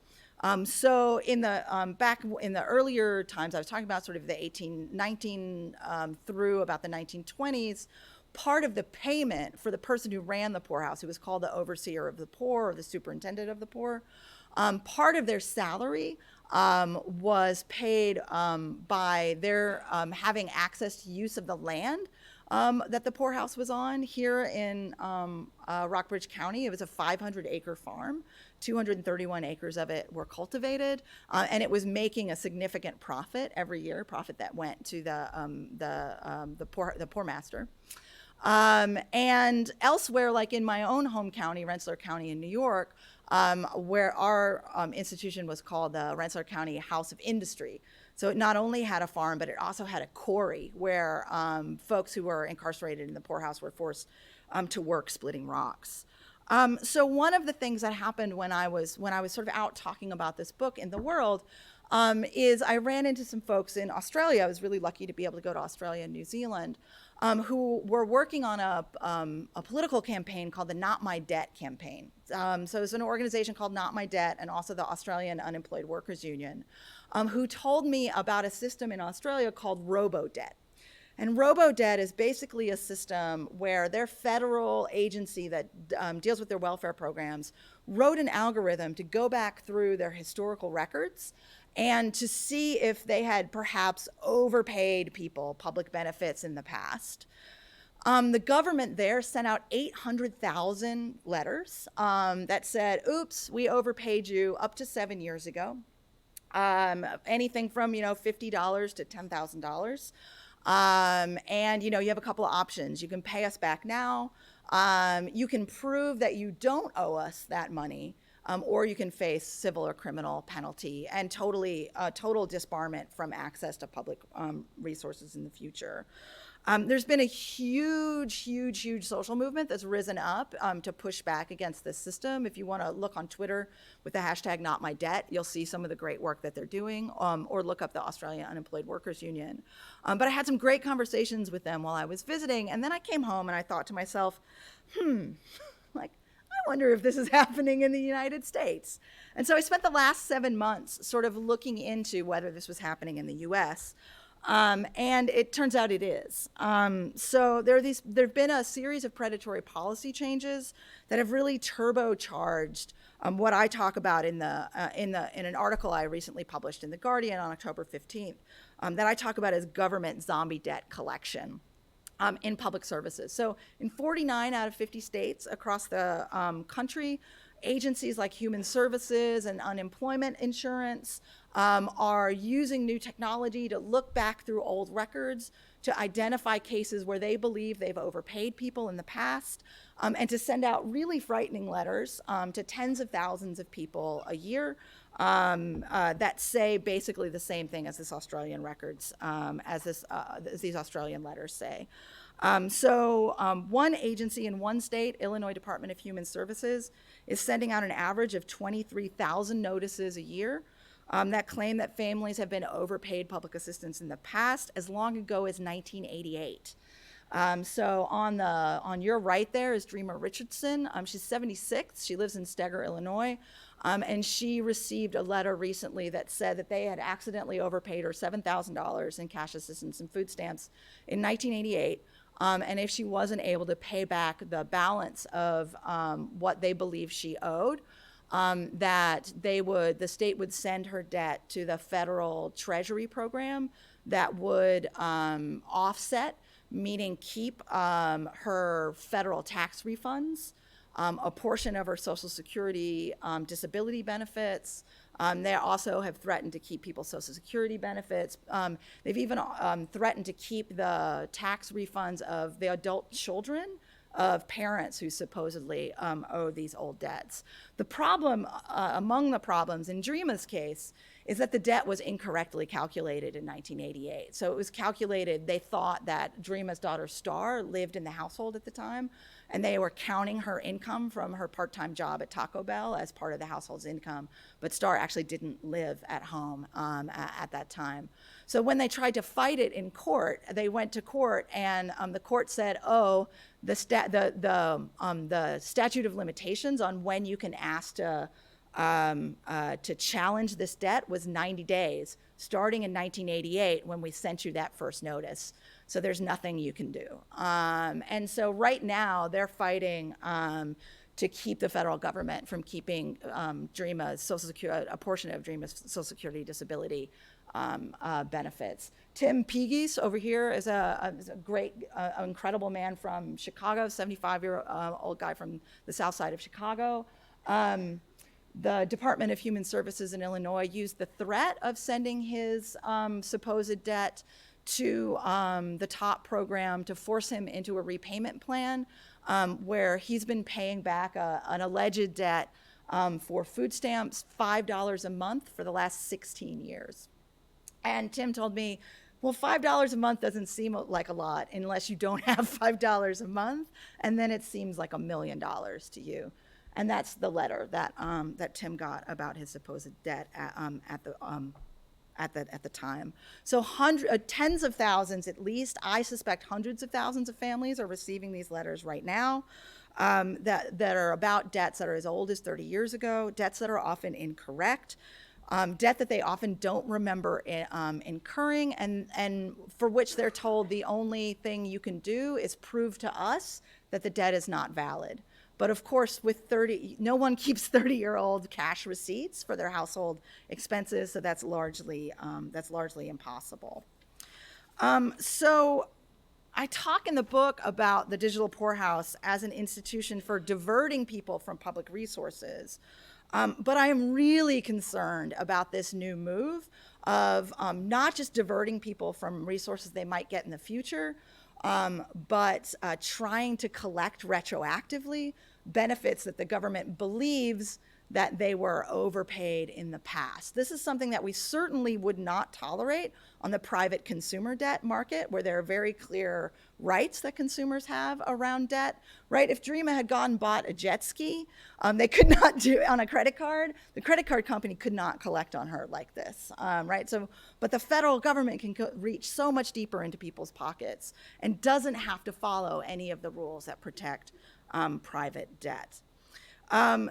So in the back in the earlier times, I was talking about sort of the 1819 through about the 1920s, part of the payment for the person who ran the poorhouse, who was called the overseer of the poor or the superintendent of the poor, part of their salary was paid by their having access to use of the land that the poorhouse was on. Here in Rockbridge County, it was a 500-acre farm. 231 acres of it were cultivated, and it was making a significant profit every year, profit that went to the poor master. And elsewhere, like in my own home county, Rensselaer County in New York, where our institution was called the Rensselaer County House of Industry. So it not only had a farm, but it also had a quarry where folks who were incarcerated in the poorhouse were forced to work splitting rocks. So one of the things that happened when I was sort of out talking about this book in the world is I ran into some folks in Australia. I was really lucky to be able to go to Australia and New Zealand, who were working on a political campaign called the Not My Debt campaign. So it's an organization called Not My Debt, and also the Australian Unemployed Workers Union, who told me about a system in Australia called robo-debt. And robo-debt is basically a system where their federal agency that deals with their welfare programs wrote an algorithm to go back through their historical records and to see if they had perhaps overpaid people public benefits in the past. The government there sent out 800,000 letters that said, oops, we overpaid you up to 7 years ago. Anything from, $50 to $10,000. And, you have a couple of options. You can pay us back now. You can prove that you don't owe us that money. Or you can face civil or criminal penalty and total disbarment from access to public resources in the future. There's been a huge social movement that's risen up to push back against this system. If you want to look on Twitter with the hashtag #NotMyDebt, you'll see some of the great work that they're doing, or look up the Australian Unemployed Workers Union. But I had some great conversations with them while I was visiting, and then I came home and I thought to myself, I wonder if this is happening in the United States. And so I spent the last 7 months sort of looking into whether this was happening in the US. And it turns out it is. So there've been a series of predatory policy changes that have really turbocharged what I talk about in an article I recently published in The Guardian on October 15th, that I talk about as government zombie debt collection. In public services. So in 49 out of 50 states across the country, agencies like Human Services and Unemployment Insurance are using new technology to look back through old records to identify cases where they believe they've overpaid people in the past, and to send out really frightening letters to tens of thousands of people a year that say basically the same thing as this Australian records, as these Australian letters say. One agency in one state, Illinois Department of Human Services, is sending out an average of 23,000 notices a year that claim that families have been overpaid public assistance in the past, as long ago as 1988. So on your right there is Dreamer Richardson. She's 76. She lives in Steger, Illinois. And she received a letter recently that said that they had accidentally overpaid her $7,000 in cash assistance and food stamps in 1988. And if she wasn't able to pay back the balance of what they believe she owed, that the state would send her debt to the federal treasury program that would offset, meaning keep her federal tax refunds, a portion of her Social Security disability benefits. They also have threatened to keep people's Social Security benefits. They've even threatened to keep the tax refunds of the adult children of parents who supposedly owe these old debts. The problem, among the problems in Dreama's case, is that the debt was incorrectly calculated in 1988. So it was calculated, they thought that Dreama's daughter Star lived in the household at the time, and they were counting her income from her part-time job at Taco Bell as part of the household's income, but Star actually didn't live at home at that time. So when they tried to fight it in court, they went to court, and the court said, oh, the statute of limitations on when you can ask to challenge this debt was 90 days, starting in 1988 when we sent you that first notice. So there's nothing you can do. And so right now they're fighting to keep the federal government from keeping Dreama's Social Security, a portion of Dreama's Social Security disability benefits. Tim Pegues over here is a great, incredible man from Chicago, 75-year-old guy from the south side of Chicago. The Department of Human Services in Illinois used the threat of sending his supposed debt to the TOP program to force him into a repayment plan where he's been paying back an alleged debt for food stamps, $5 a month for the last 16 years. And Tim told me, well, $5 a month doesn't seem like a lot unless you don't have $5 a month, and then it seems like $1 million to you. And that's the letter that Tim got about his supposed debt at the time. So tens of thousands, at least, I suspect hundreds of thousands of families are receiving these letters right now that are about debts that are as old as 30 years ago, debts that are often incorrect, debt that they often don't remember incurring, and for which they're told the only thing you can do is prove to us that the debt is not valid. But of course, with no one keeps 30-year-old cash receipts for their household expenses, so that's largely impossible. So I talk in the book about the digital poorhouse as an institution for diverting people from public resources. But I am really concerned about this new move of not just diverting people from resources they might get in the future, but trying to collect retroactively benefits that the government believes that they were overpaid in the past. This is something that we certainly would not tolerate on the private consumer debt market, where there are very clear rights that consumers have around debt, right? If Dreama had gone and bought a jet ski, they could not do it on a credit card. The credit card company could not collect on her like this, right? So, but the federal government can reach so much deeper into people's pockets and doesn't have to follow any of the rules that protect private debt.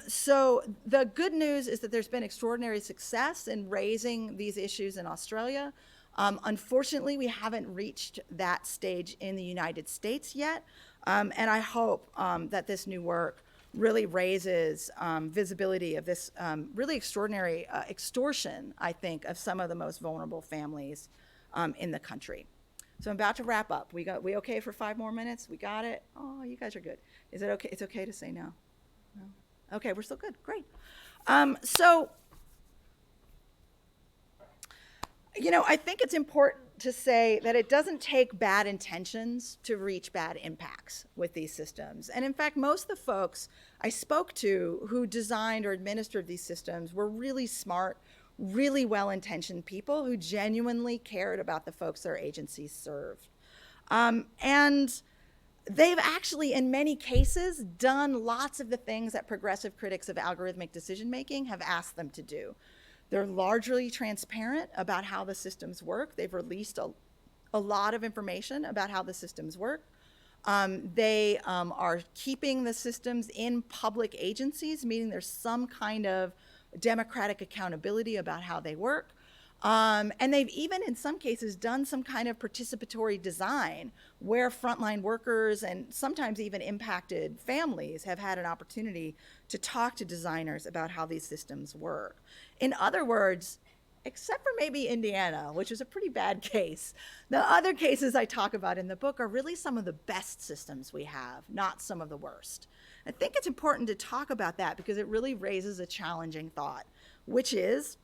So the good news is that there's been extraordinary success in raising these issues in Australia. Unfortunately, we haven't reached that stage in the United States yet, and I hope that this new work really raises visibility of this really extraordinary extortion, I think, of some of the most vulnerable families in the country. So I'm about to wrap up. We okay for 5 more minutes? We got it? Oh, you guys are good. Is it okay? It's okay to say no? No? Okay, we're still good. Great. So, you know, I think it's important to say that it doesn't take bad intentions to reach bad impacts with these systems. And in fact, most of the folks I spoke to who designed or administered these systems were really smart, really well-intentioned people who genuinely cared about the folks their agencies served. And they've actually, in many cases, done lots of the things that progressive critics of algorithmic decision-making have asked them to do. They're largely transparent about how the systems work. They've released a lot of information about how the systems work. They are keeping the systems in public agencies, meaning there's some kind of democratic accountability about how they work. And they've even, in some cases, done some kind of participatory design where frontline workers and sometimes even impacted families have had an opportunity to talk to designers about how these systems work. In other words, except for maybe Indiana, which is a pretty bad case, the other cases I talk about in the book are really some of the best systems we have, not some of the worst. I think it's important to talk about that because it really raises a challenging thought, which is,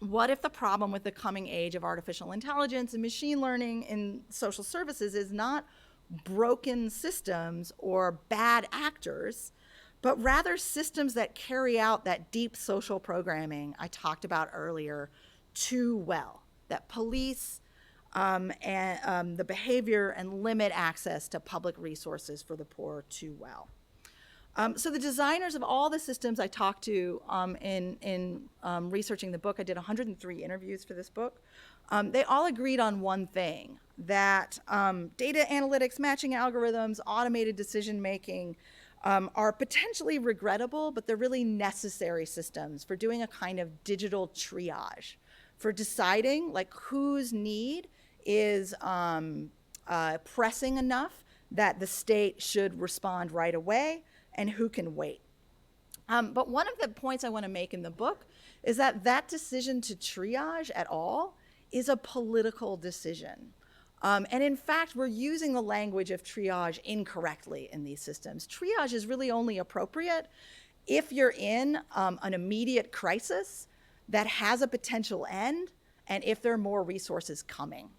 what if the problem with the coming age of artificial intelligence and machine learning in social services is not broken systems or bad actors, but rather systems that carry out that deep social programming I talked about earlier too well, that police the behavior and limit access to public resources for the poor too well. So the designers of all the systems I talked to in researching the book, I did 103 interviews for this book, they all agreed on one thing, that data analytics, matching algorithms, automated decision-making are potentially regrettable, but they're really necessary systems for doing a kind of digital triage, for deciding like whose need is pressing enough that the state should respond right away, and who can wait. But one of the points I want to make in the book is that that decision to triage at all is a political decision. And in fact, we're using the language of triage incorrectly in these systems. Triage is really only appropriate if you're in an immediate crisis that has a potential end and if there are more resources coming.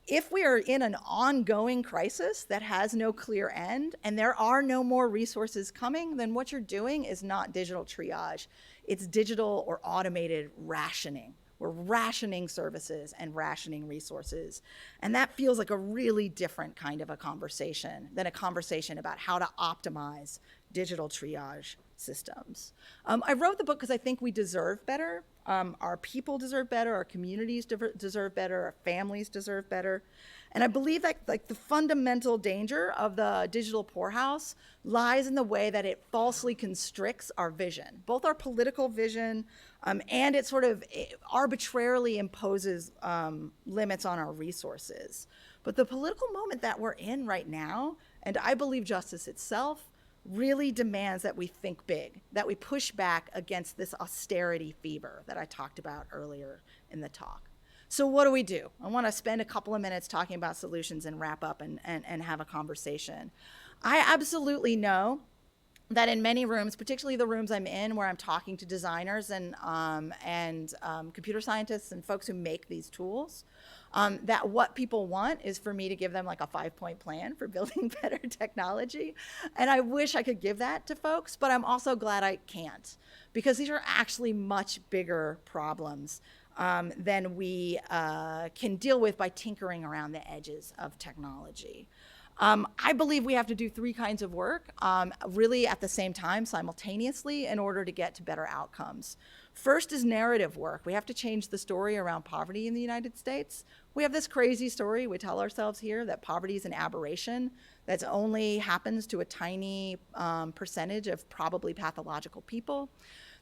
If we are in an ongoing crisis that has no clear end and there are no more resources coming, then what you're doing is not digital triage. It's digital or automated rationing. We're rationing services and rationing resources. And that feels like a really different kind of a conversation than a conversation about how to optimize digital triage systems. I wrote the book because I think we deserve better. Our people deserve better, our communities deserve better, our families deserve better. And I believe that like the fundamental danger of the digital poorhouse lies in the way that it falsely constricts our vision, both our political vision and it sort of arbitrarily imposes limits on our resources. But the political moment that we're in right now, and I believe justice itself, really demands that we think big, that we push back against this austerity fever that I talked about earlier in the talk. So what do we do? I want to spend a couple of minutes talking about solutions and wrap up and have a conversation. I absolutely know that in many rooms, particularly the rooms I'm in where I'm talking to designers and computer scientists and folks who make these tools, that what people want is for me to give them like a 5-point plan for building better technology. And I wish I could give that to folks, but I'm also glad I can't, because these are actually much bigger problems than we can deal with by tinkering around the edges of technology. I believe we have to do 3 kinds of work really at the same time, simultaneously, in order to get to better outcomes. First is narrative work. We have to change the story around poverty in the United States. We have this crazy story we tell ourselves here that poverty is an aberration that only happens to a tiny percentage of probably pathological people.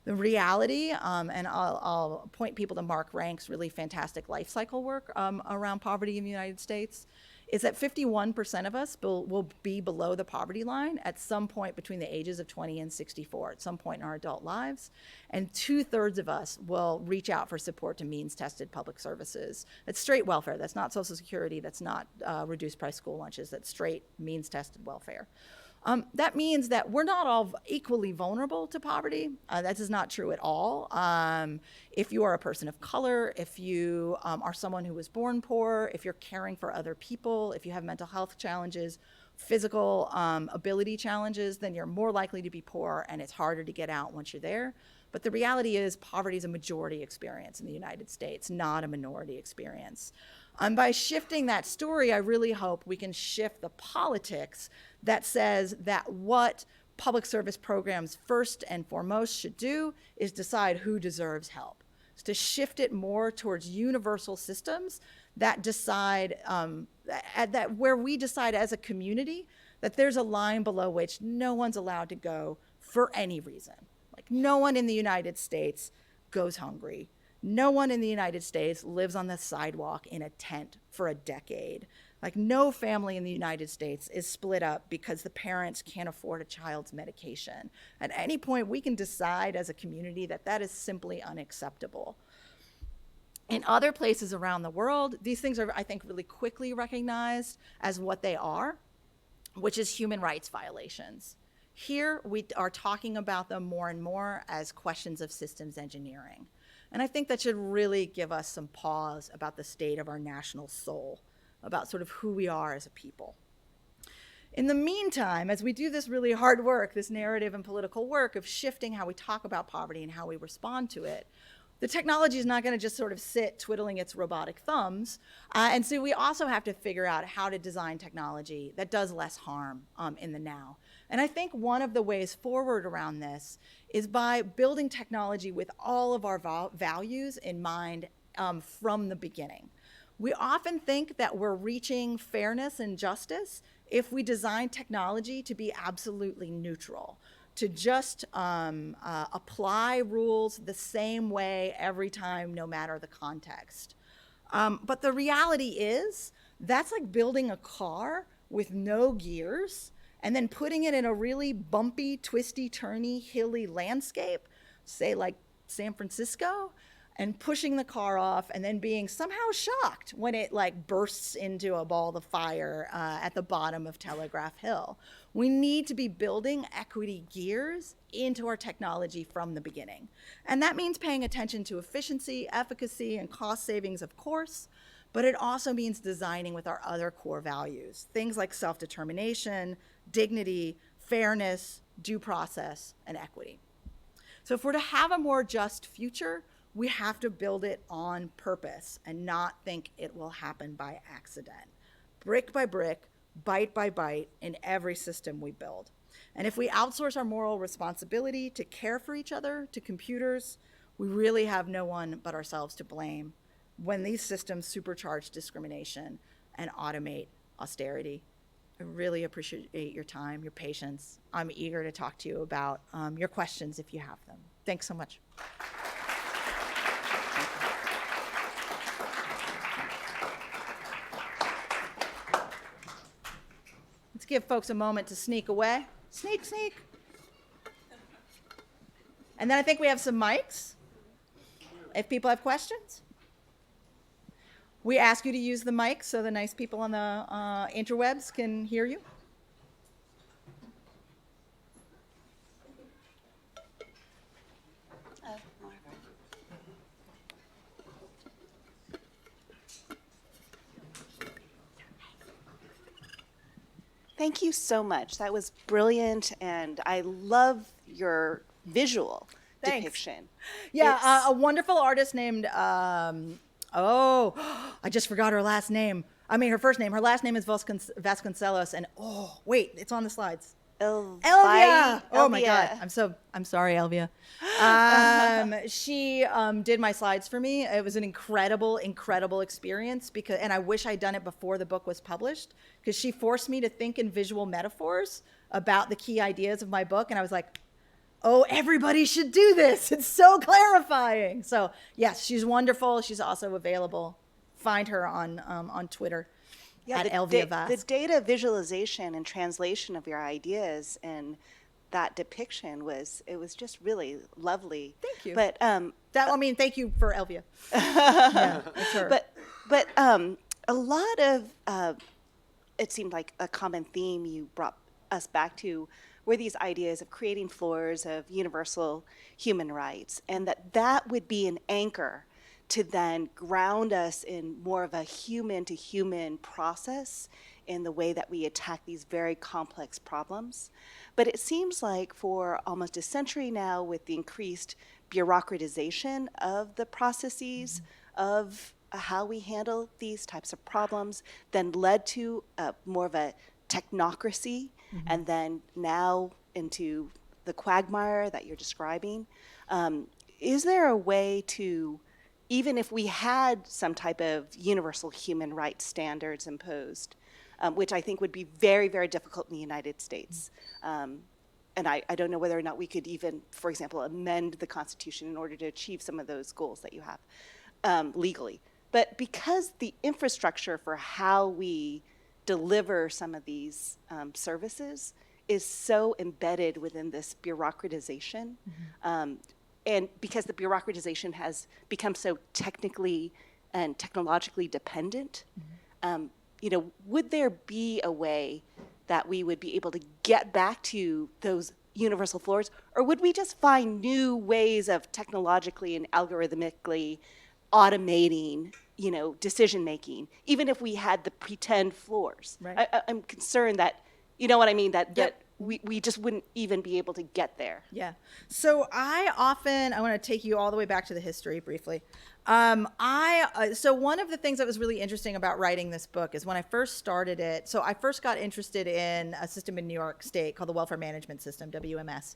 The reality, and I'll point people to Mark Rank's really fantastic life cycle work around poverty in the United States, is that 51% of us will be below the poverty line at some point between the ages of 20 and 64, at some point in our adult lives. And 2/3 of us will reach out for support to means-tested public services. That's straight welfare. That's not Social Security. That's not reduced price school lunches. That's straight means-tested welfare. That means that we're not all equally vulnerable to poverty. That is not true at all. If you are a person of color, if you are someone who was born poor, if you're caring for other people, if you have mental health challenges, physical ability challenges, then you're more likely to be poor, and it's harder to get out once you're there. But the reality is poverty is a majority experience in the United States, not a minority experience. By shifting that story, I really hope we can shift the politics that says that what public service programs first and foremost should do is decide who deserves help. It's to shift it more towards universal systems that decide, that where we decide as a community that there's a line below which no one's allowed to go for any reason. Like, no one in the United States goes hungry. No one in the United States lives on the sidewalk in a tent for a decade. Like, no family in the United States is split up because the parents can't afford a child's medication. At any point, we can decide as a community that that is simply unacceptable. In other places around the world, these things are, I think, really quickly recognized as what they are, which is human rights violations. Here, we are talking about them more and more as questions of systems engineering. And I think that should really give us some pause about the state of our national soul, about sort of who we are as a people. In the meantime, as we do this really hard work, this narrative and political work of shifting how we talk about poverty and how we respond to it, the technology is not going to just sort of sit twiddling its robotic thumbs. And so we also have to figure out how to design technology that does less harm in the now. And I think one of the ways forward around this is by building technology with all of our values in mind from the beginning. We often think that we're reaching fairness and justice if we design technology to be absolutely neutral, to just apply rules the same way every time, no matter the context. But the reality is that's like building a car with no gears and then putting it in a really bumpy, twisty, turny, hilly landscape, say like San Francisco, and pushing the car off and then being somehow shocked when it like bursts into a ball of fire at the bottom of Telegraph Hill. We need to be building equity gears into our technology from the beginning. And that means paying attention to efficiency, efficacy, and cost savings, of course, but it also means designing with our other core values, things like self-determination, dignity, fairness, due process, and equity. So if we're to have a more just future, we have to build it on purpose and not think it will happen by accident. Brick by brick, bite by bite, in every system we build. And if we outsource our moral responsibility to care for each other to computers, we really have no one but ourselves to blame when these systems supercharge discrimination and automate austerity. I really appreciate your time, your patience. I'm eager to talk to you about your questions if you have them. Thanks so much. Let's give folks a moment to sneak away Sneak, sneak. And then I think we have some mics, if people have questions. We ask you to use the mic so the nice people on the interwebs can hear you. Thank you so much. That was brilliant, and I love your visual depiction. Yeah, a wonderful artist named, I just forgot her last name. I mean, her first name. Her last name is Vasconcelos, and wait, it's on the slides. Elvia. Oh my God, I'm sorry, Elvia. She did my slides for me. It was an incredible experience and I wish I'd done it before the book was published, because she forced me to think in visual metaphors about the key ideas of my book, and I was like, oh, everybody should do this. It's so clarifying. So yes, she's wonderful. She's also available. Find her on Twitter. Yeah, at Elvia Vas. The data visualization and translation of your ideas and that depiction was just really lovely. Thank you. But thank you for Elvia. Yeah, it's her. But a lot of it seemed like a common theme you brought us back to were these ideas of creating floors of universal human rights, and that would be an anchor to then ground us in more of a human-to-human process in the way that we attack these very complex problems. But it seems like for almost a century now, with the increased bureaucratization of the processes of how we handle these types of problems, then led to more of a technocracy, and then now into the quagmire that you're describing. Is there a way to, even if we had some type of universal human rights standards imposed, which I think would be very, very difficult in the United States. And I don't know whether or not we could even, for example, amend the Constitution in order to achieve some of those goals that you have legally. But because the infrastructure for how we deliver some of these services is so embedded within this bureaucratization, and because the bureaucratization has become so technically and technologically dependent, would there be a way that we would be able to get back to those universal floors, or would we just find new ways of technologically and algorithmically automating, decision making, even if we had the pretend floors? Right. I'm concerned that, you know what I mean, that we just wouldn't even be able to get there. Yeah. So I want to take you all the way back to the history briefly. So one of the things that was really interesting about writing this book is when I first started it, so I first got interested in a system in New York State called the Welfare Management System, WMS.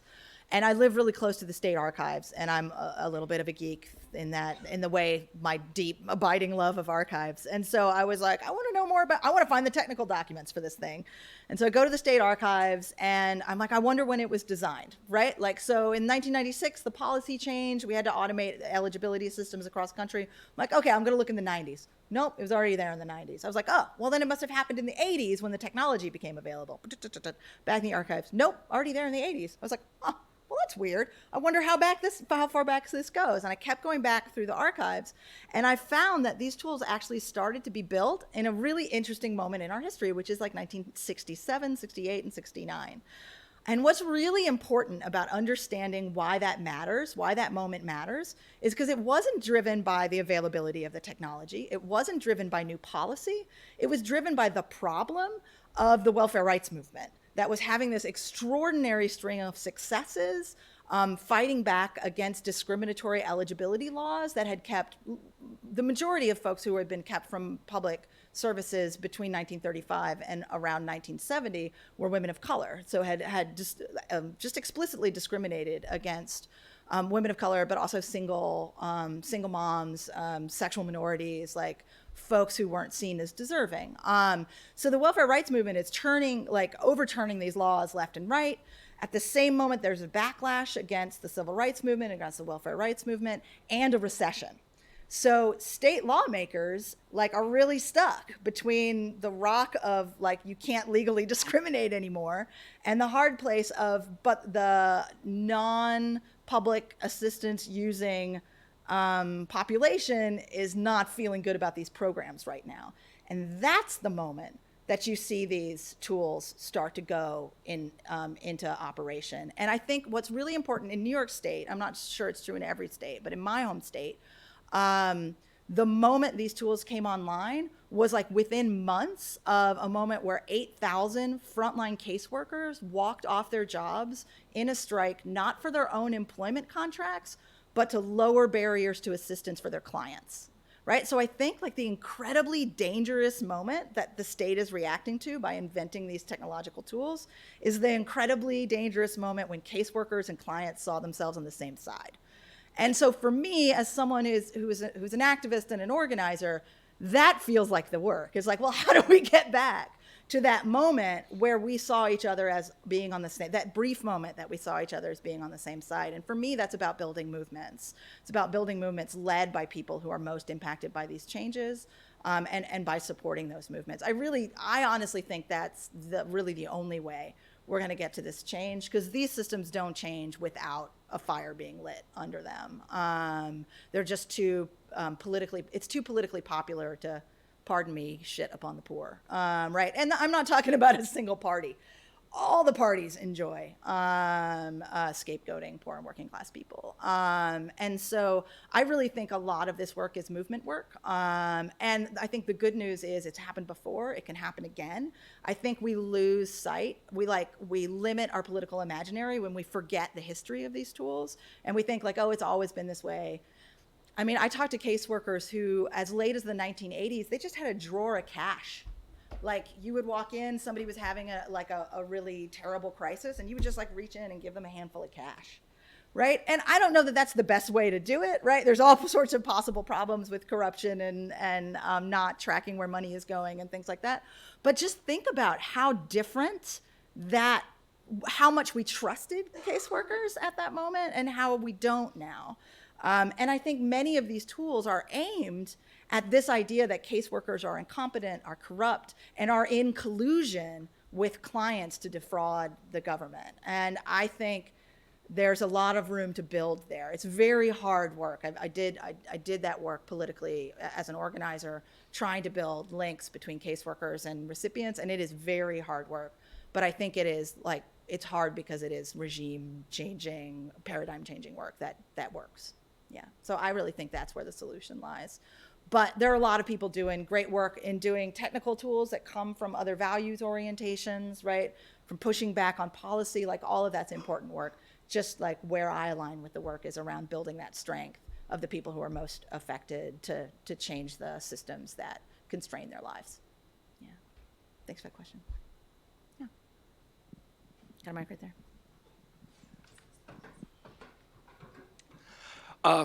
And I live really close to the state archives, and I'm a little bit of a geek in the way, my deep, abiding love of archives. And so I was like, I want to know more I want to find the technical documents for this thing. And so I go to the state archives, and I'm like, I wonder when it was designed, right? Like, so in 1996, the policy changed. We had to automate eligibility systems across the country. I'm like, okay, I'm going to look in the 90s. Nope, it was already there in the 90s. I was like, oh, well, then it must have happened in the 80s when the technology became available. Back in the archives. Nope, already there in the 80s. I was like, oh. Well, that's weird. I wonder how far back this goes. And I kept going back through the archives, and I found that these tools actually started to be built in a really interesting moment in our history, which is like 1967, 68, and 69. And what's really important about understanding why that matters, why that moment matters, is because it wasn't driven by the availability of the technology. It wasn't driven by new policy. It was driven by the problem of the welfare rights movement that was having this extraordinary string of successes, fighting back against discriminatory eligibility laws that had kept the majority of folks who had been kept from public services between 1935 and around 1970 were women of color. So had just explicitly discriminated against women of color, but also single moms, sexual minorities, like folks who weren't seen as deserving. So the welfare rights movement is overturning these laws left and right. At the same moment, there's a backlash against the civil rights movement, against the welfare rights movement, and a recession. So state lawmakers like are really stuck between the rock of like you can't legally discriminate anymore and the hard place of but the non-public assistance using population is not feeling good about these programs right now. And that's the moment that you see these tools start to go into operation. And I think what's really important in New York State, I'm not sure it's true in every state, but in my home state, the moment these tools came online was like within months of a moment where 8,000 frontline caseworkers walked off their jobs in a strike, not for their own employment contracts, but to lower barriers to assistance for their clients, right? So I think like the incredibly dangerous moment that the state is reacting to by inventing these technological tools is the incredibly dangerous moment when caseworkers and clients saw themselves on the same side. And so for me, as someone who's an activist and an organizer, that feels like the work. It's like, well, how do we get back to that moment where we saw each other as being on the same, that brief moment that we saw each other as being on the same side? And for me, that's about building movements. It's about building movements led by people who are most impacted by these changes, and by supporting those movements. I honestly think that's really the only way we're going to get to this change, because these systems don't change without a fire being lit under them. They're just too politically popular to, pardon me, shit upon the poor, right? And I'm not talking about a single party. All the parties enjoy scapegoating poor and working class people. And so I really think a lot of this work is movement work. And I think the good news is it's happened before, it can happen again. I think we lose sight, we limit our political imaginary when we forget the history of these tools. And we think like, oh, it's always been this way. I mean, I talked to caseworkers who, as late as the 1980s, they just had a drawer of cash. Like you would walk in, somebody was having a really terrible crisis, and you would just like reach in and give them a handful of cash, right? And I don't know that that's the best way to do it, right? There's all sorts of possible problems with corruption and not tracking where money is going and things like that. But just think about how different how much we trusted caseworkers at that moment and how we don't now. And I think many of these tools are aimed at this idea that caseworkers are incompetent, are corrupt, and are in collusion with clients to defraud the government. And I think there's a lot of room to build there. It's very hard work. I did that work politically as an organizer, trying to build links between caseworkers and recipients, and it is very hard work. But I think it is it's hard because it is regime changing, paradigm changing work that works. Yeah, so I really think that's where the solution lies. But there are a lot of people doing great work in doing technical tools that come from other values orientations, right? From pushing back on policy, like all of that's important work. Just like where I align with the work is around building that strength of the people who are most affected to change the systems that constrain their lives. Yeah, thanks for that question. Yeah, got a mic right there.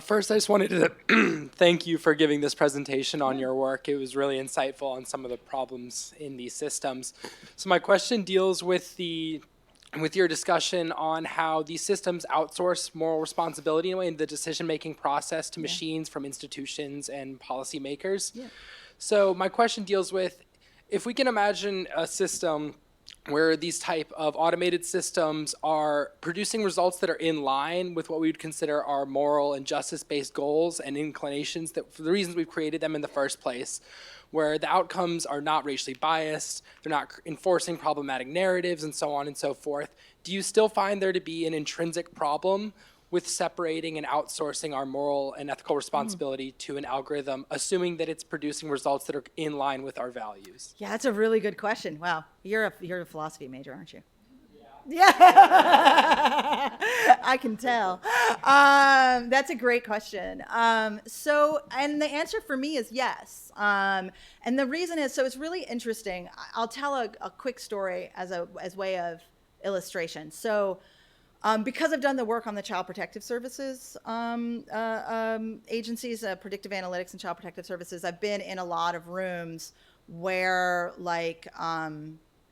First, I just wanted to thank you for giving this presentation on your work. It was really insightful on some of the problems in these systems. So my question deals with your discussion on how these systems outsource moral responsibility in a way in the decision-making process to machines from institutions and policymakers. Yeah. So my question deals with, if we can imagine a system where these type of automated systems are producing results that are in line with what we would consider our moral and justice-based goals and inclinations, that for the reasons we've created them in the first place, where the outcomes are not racially biased, they're not enforcing problematic narratives, and so on and so forth, do you still find there to be an intrinsic problem with separating and outsourcing our moral and ethical responsibility to an algorithm, assuming that it's producing results that are in line with our values? Yeah, that's a really good question. Wow, you're a philosophy major, aren't you? Yeah, I can tell. That's a great question. And the answer for me is yes. And the reason is, so it's really interesting. I'll tell a quick story as way of illustration. So. Because I've done the work on the Child Protective Services agencies, Predictive Analytics and Child Protective Services, I've been in a lot of rooms where,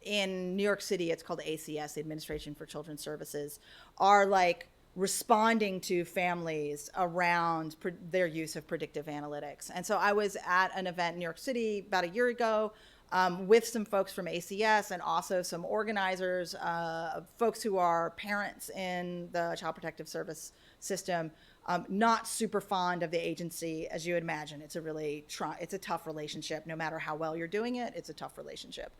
in New York City, it's called ACS, the Administration for Children's Services, are responding to families around their use of predictive analytics. And so I was at an event in New York City about a year ago with some folks from ACS and also some organizers, folks who are parents in the Child Protective Service system, not super fond of the agency, as you would imagine. It's a tough relationship. No matter how well you're doing it, it's a tough relationship.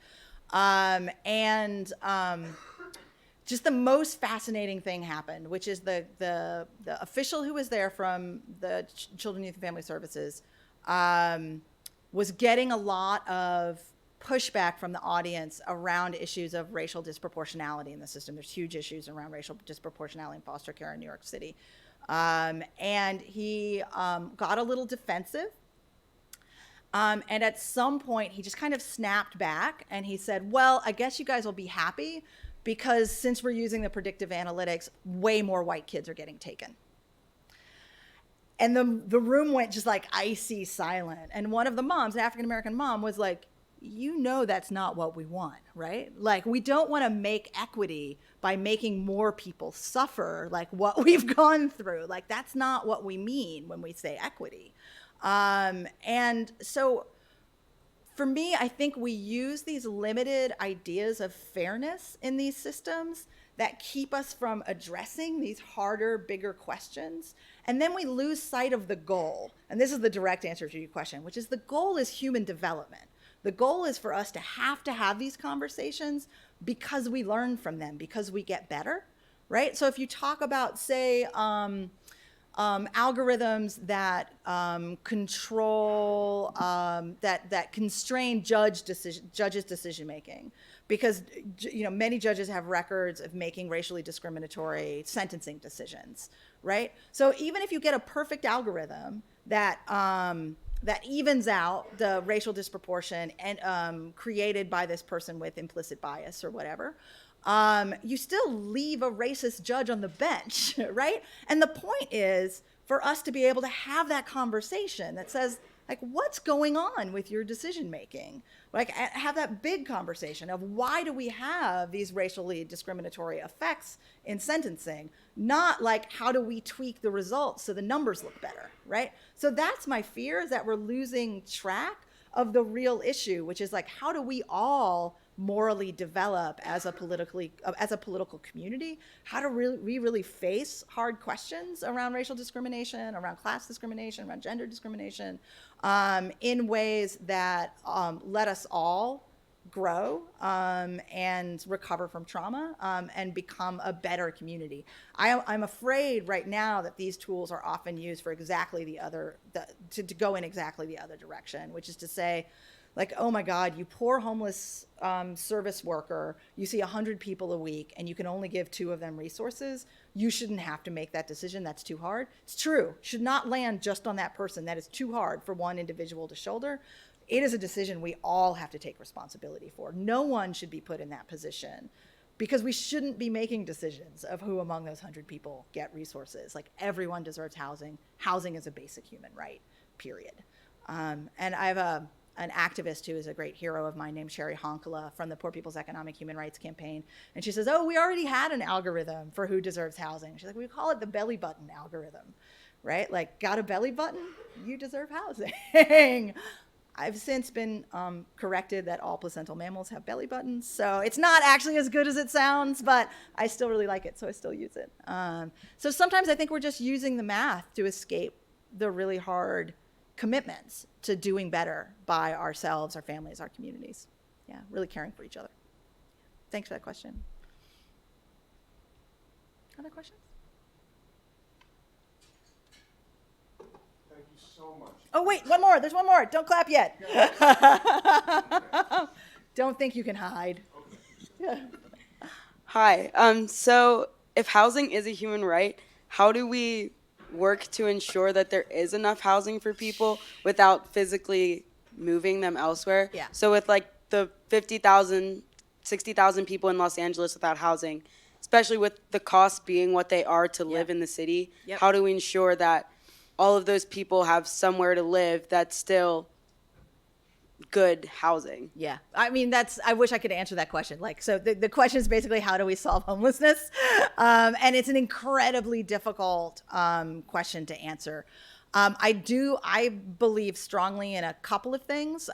Just the most fascinating thing happened, which is the official who was there from the Children, Youth, and Family Services was getting a lot of pushback from the audience around issues of racial disproportionality in the system. There's huge issues around racial disproportionality in foster care in New York City. And he got a little defensive. And at some point, he just kind of snapped back and he said, well, I guess you guys will be happy because since we're using the predictive analytics, way more white kids are getting taken. And the room went just like icy silent. And one of the moms, an African-American mom, was like, you know that's not what we want, right? Like, we don't want to make equity by making more people suffer like what we've gone through. Like, that's not what we mean when we say equity. And so for me, I think we use these limited ideas of fairness in these systems that keep us from addressing these harder, bigger questions. And then we lose sight of the goal. And this is the direct answer to your question, which is the goal is human development. The goal is for us to have these conversations because we learn from them, because we get better, right? So if you talk about, say, algorithms that control, that constrain judges' decision making, because many judges have records of making racially discriminatory sentencing decisions, right? So even if you get a perfect algorithm that evens out the racial disproportion and created by this person with implicit bias or whatever, you still leave a racist judge on the bench, right? And the point is for us to be able to have that conversation that says, like, what's going on with your decision making? Like, have that big conversation of why do we have these racially discriminatory effects in sentencing? Not like, how do we tweak the results so the numbers look better, right? So that's my fear, is that we're losing track of the real issue, which is like, how do we all morally develop as a political community? How do we really face hard questions around racial discrimination, around class discrimination, around gender discrimination, in ways that let us all grow and recover from trauma and become a better community. I'm afraid right now that these tools are often used for exactly to go in exactly the other direction, which is to say, like, oh my God, you poor homeless service worker, you see 100 people a week and you can only give 2 of them resources. You shouldn't have to make that decision. That's too hard. It's true. Should not land just on that person. That is too hard for one individual to shoulder. It is a decision we all have to take responsibility for. No one should be put in that position because we shouldn't be making decisions of who among those 100 people get resources. Like, everyone deserves housing. Housing is a basic human right, period. And I have an activist who is a great hero of mine named Sherry Honkala from the Poor People's Economic Human Rights Campaign. And she says, oh, we already had an algorithm for who deserves housing. She's like, we call it the belly button algorithm, right? Like, got a belly button? You deserve housing. I've since been corrected that all placental mammals have belly buttons. So it's not actually as good as it sounds, but I still really like it, so I still use it. So sometimes I think we're just using the math to escape the really hard commitments to doing better by ourselves, our families, our communities. Yeah, really caring for each other. Thanks for that question. Other questions? Thank you so much. Oh, wait, one more. There's one more. Don't clap yet. Don't think you can hide. Okay. Hi. So if housing is a human right, how do we work to ensure that there is enough housing for people without physically moving them elsewhere? Yeah. So with like the 50,000, 60,000 people in Los Angeles without housing, especially with the costs being what they are to live in the city, how do we ensure that all of those people have somewhere to live that's still good housing? Yeah, I mean, I wish I could answer that question. Like, so the question is basically, how do we solve homelessness? And it's an incredibly difficult question to answer. I believe strongly in a couple of things.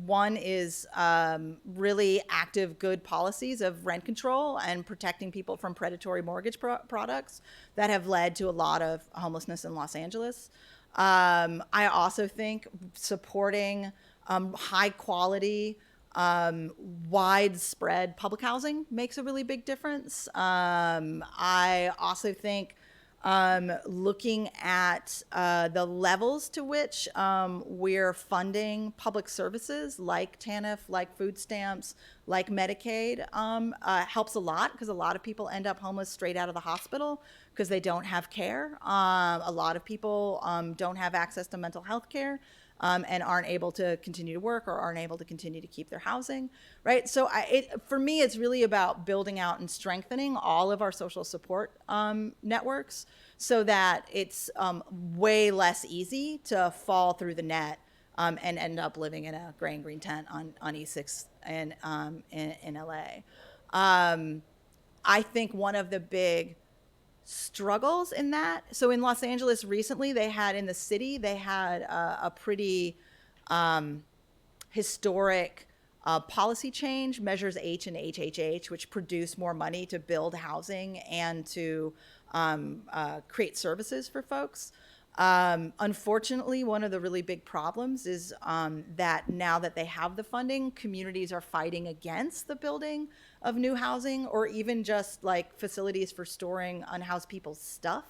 One is really active, good policies of rent control and protecting people from predatory mortgage products that have led to a lot of homelessness in Los Angeles. I also think supporting high quality, widespread public housing makes a really big difference. I also think looking at the levels to which we're funding public services like TANF, like food stamps, like Medicaid helps a lot, because a lot of people end up homeless straight out of the hospital because they don't have care. A lot of people don't have access to mental health care. And aren't able to continue to work or aren't able to continue to keep their housing, right? So for me, it's really about building out and strengthening all of our social support networks so that it's way less easy to fall through the net and end up living in a gray and green tent on E6 in LA. I think one of the big struggles in that. So in Los Angeles recently, they had a pretty historic policy change, Measures H and HHH, which produce more money to build housing and to create services for folks. Unfortunately, one of the really big problems is that now that they have the funding, communities are fighting against the building of new housing or even just like facilities for storing unhoused people's stuff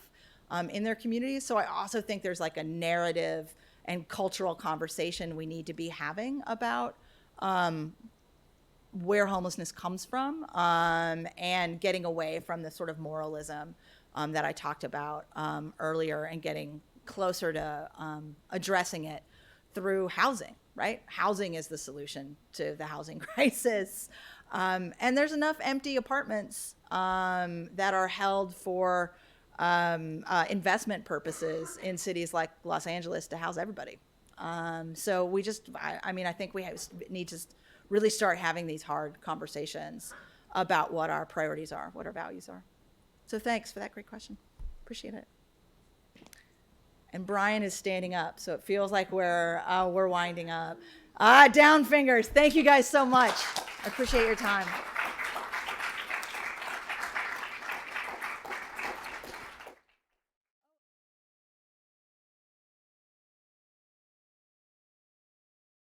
in their communities. So I also think there's like a narrative and cultural conversation we need to be having about where homelessness comes from and getting away from the sort of moralism that I talked about earlier and getting closer to addressing it through housing, right? Housing is the solution to the housing crisis. And there's enough empty apartments that are held for investment purposes in cities like Los Angeles to house everybody. So we just, I think we need to really start having these hard conversations about what our priorities are, what our values are. So thanks for that great question. Appreciate it. And Brian is standing up, so it feels like we're winding up. Down fingers. Thank you guys so much. I appreciate your time.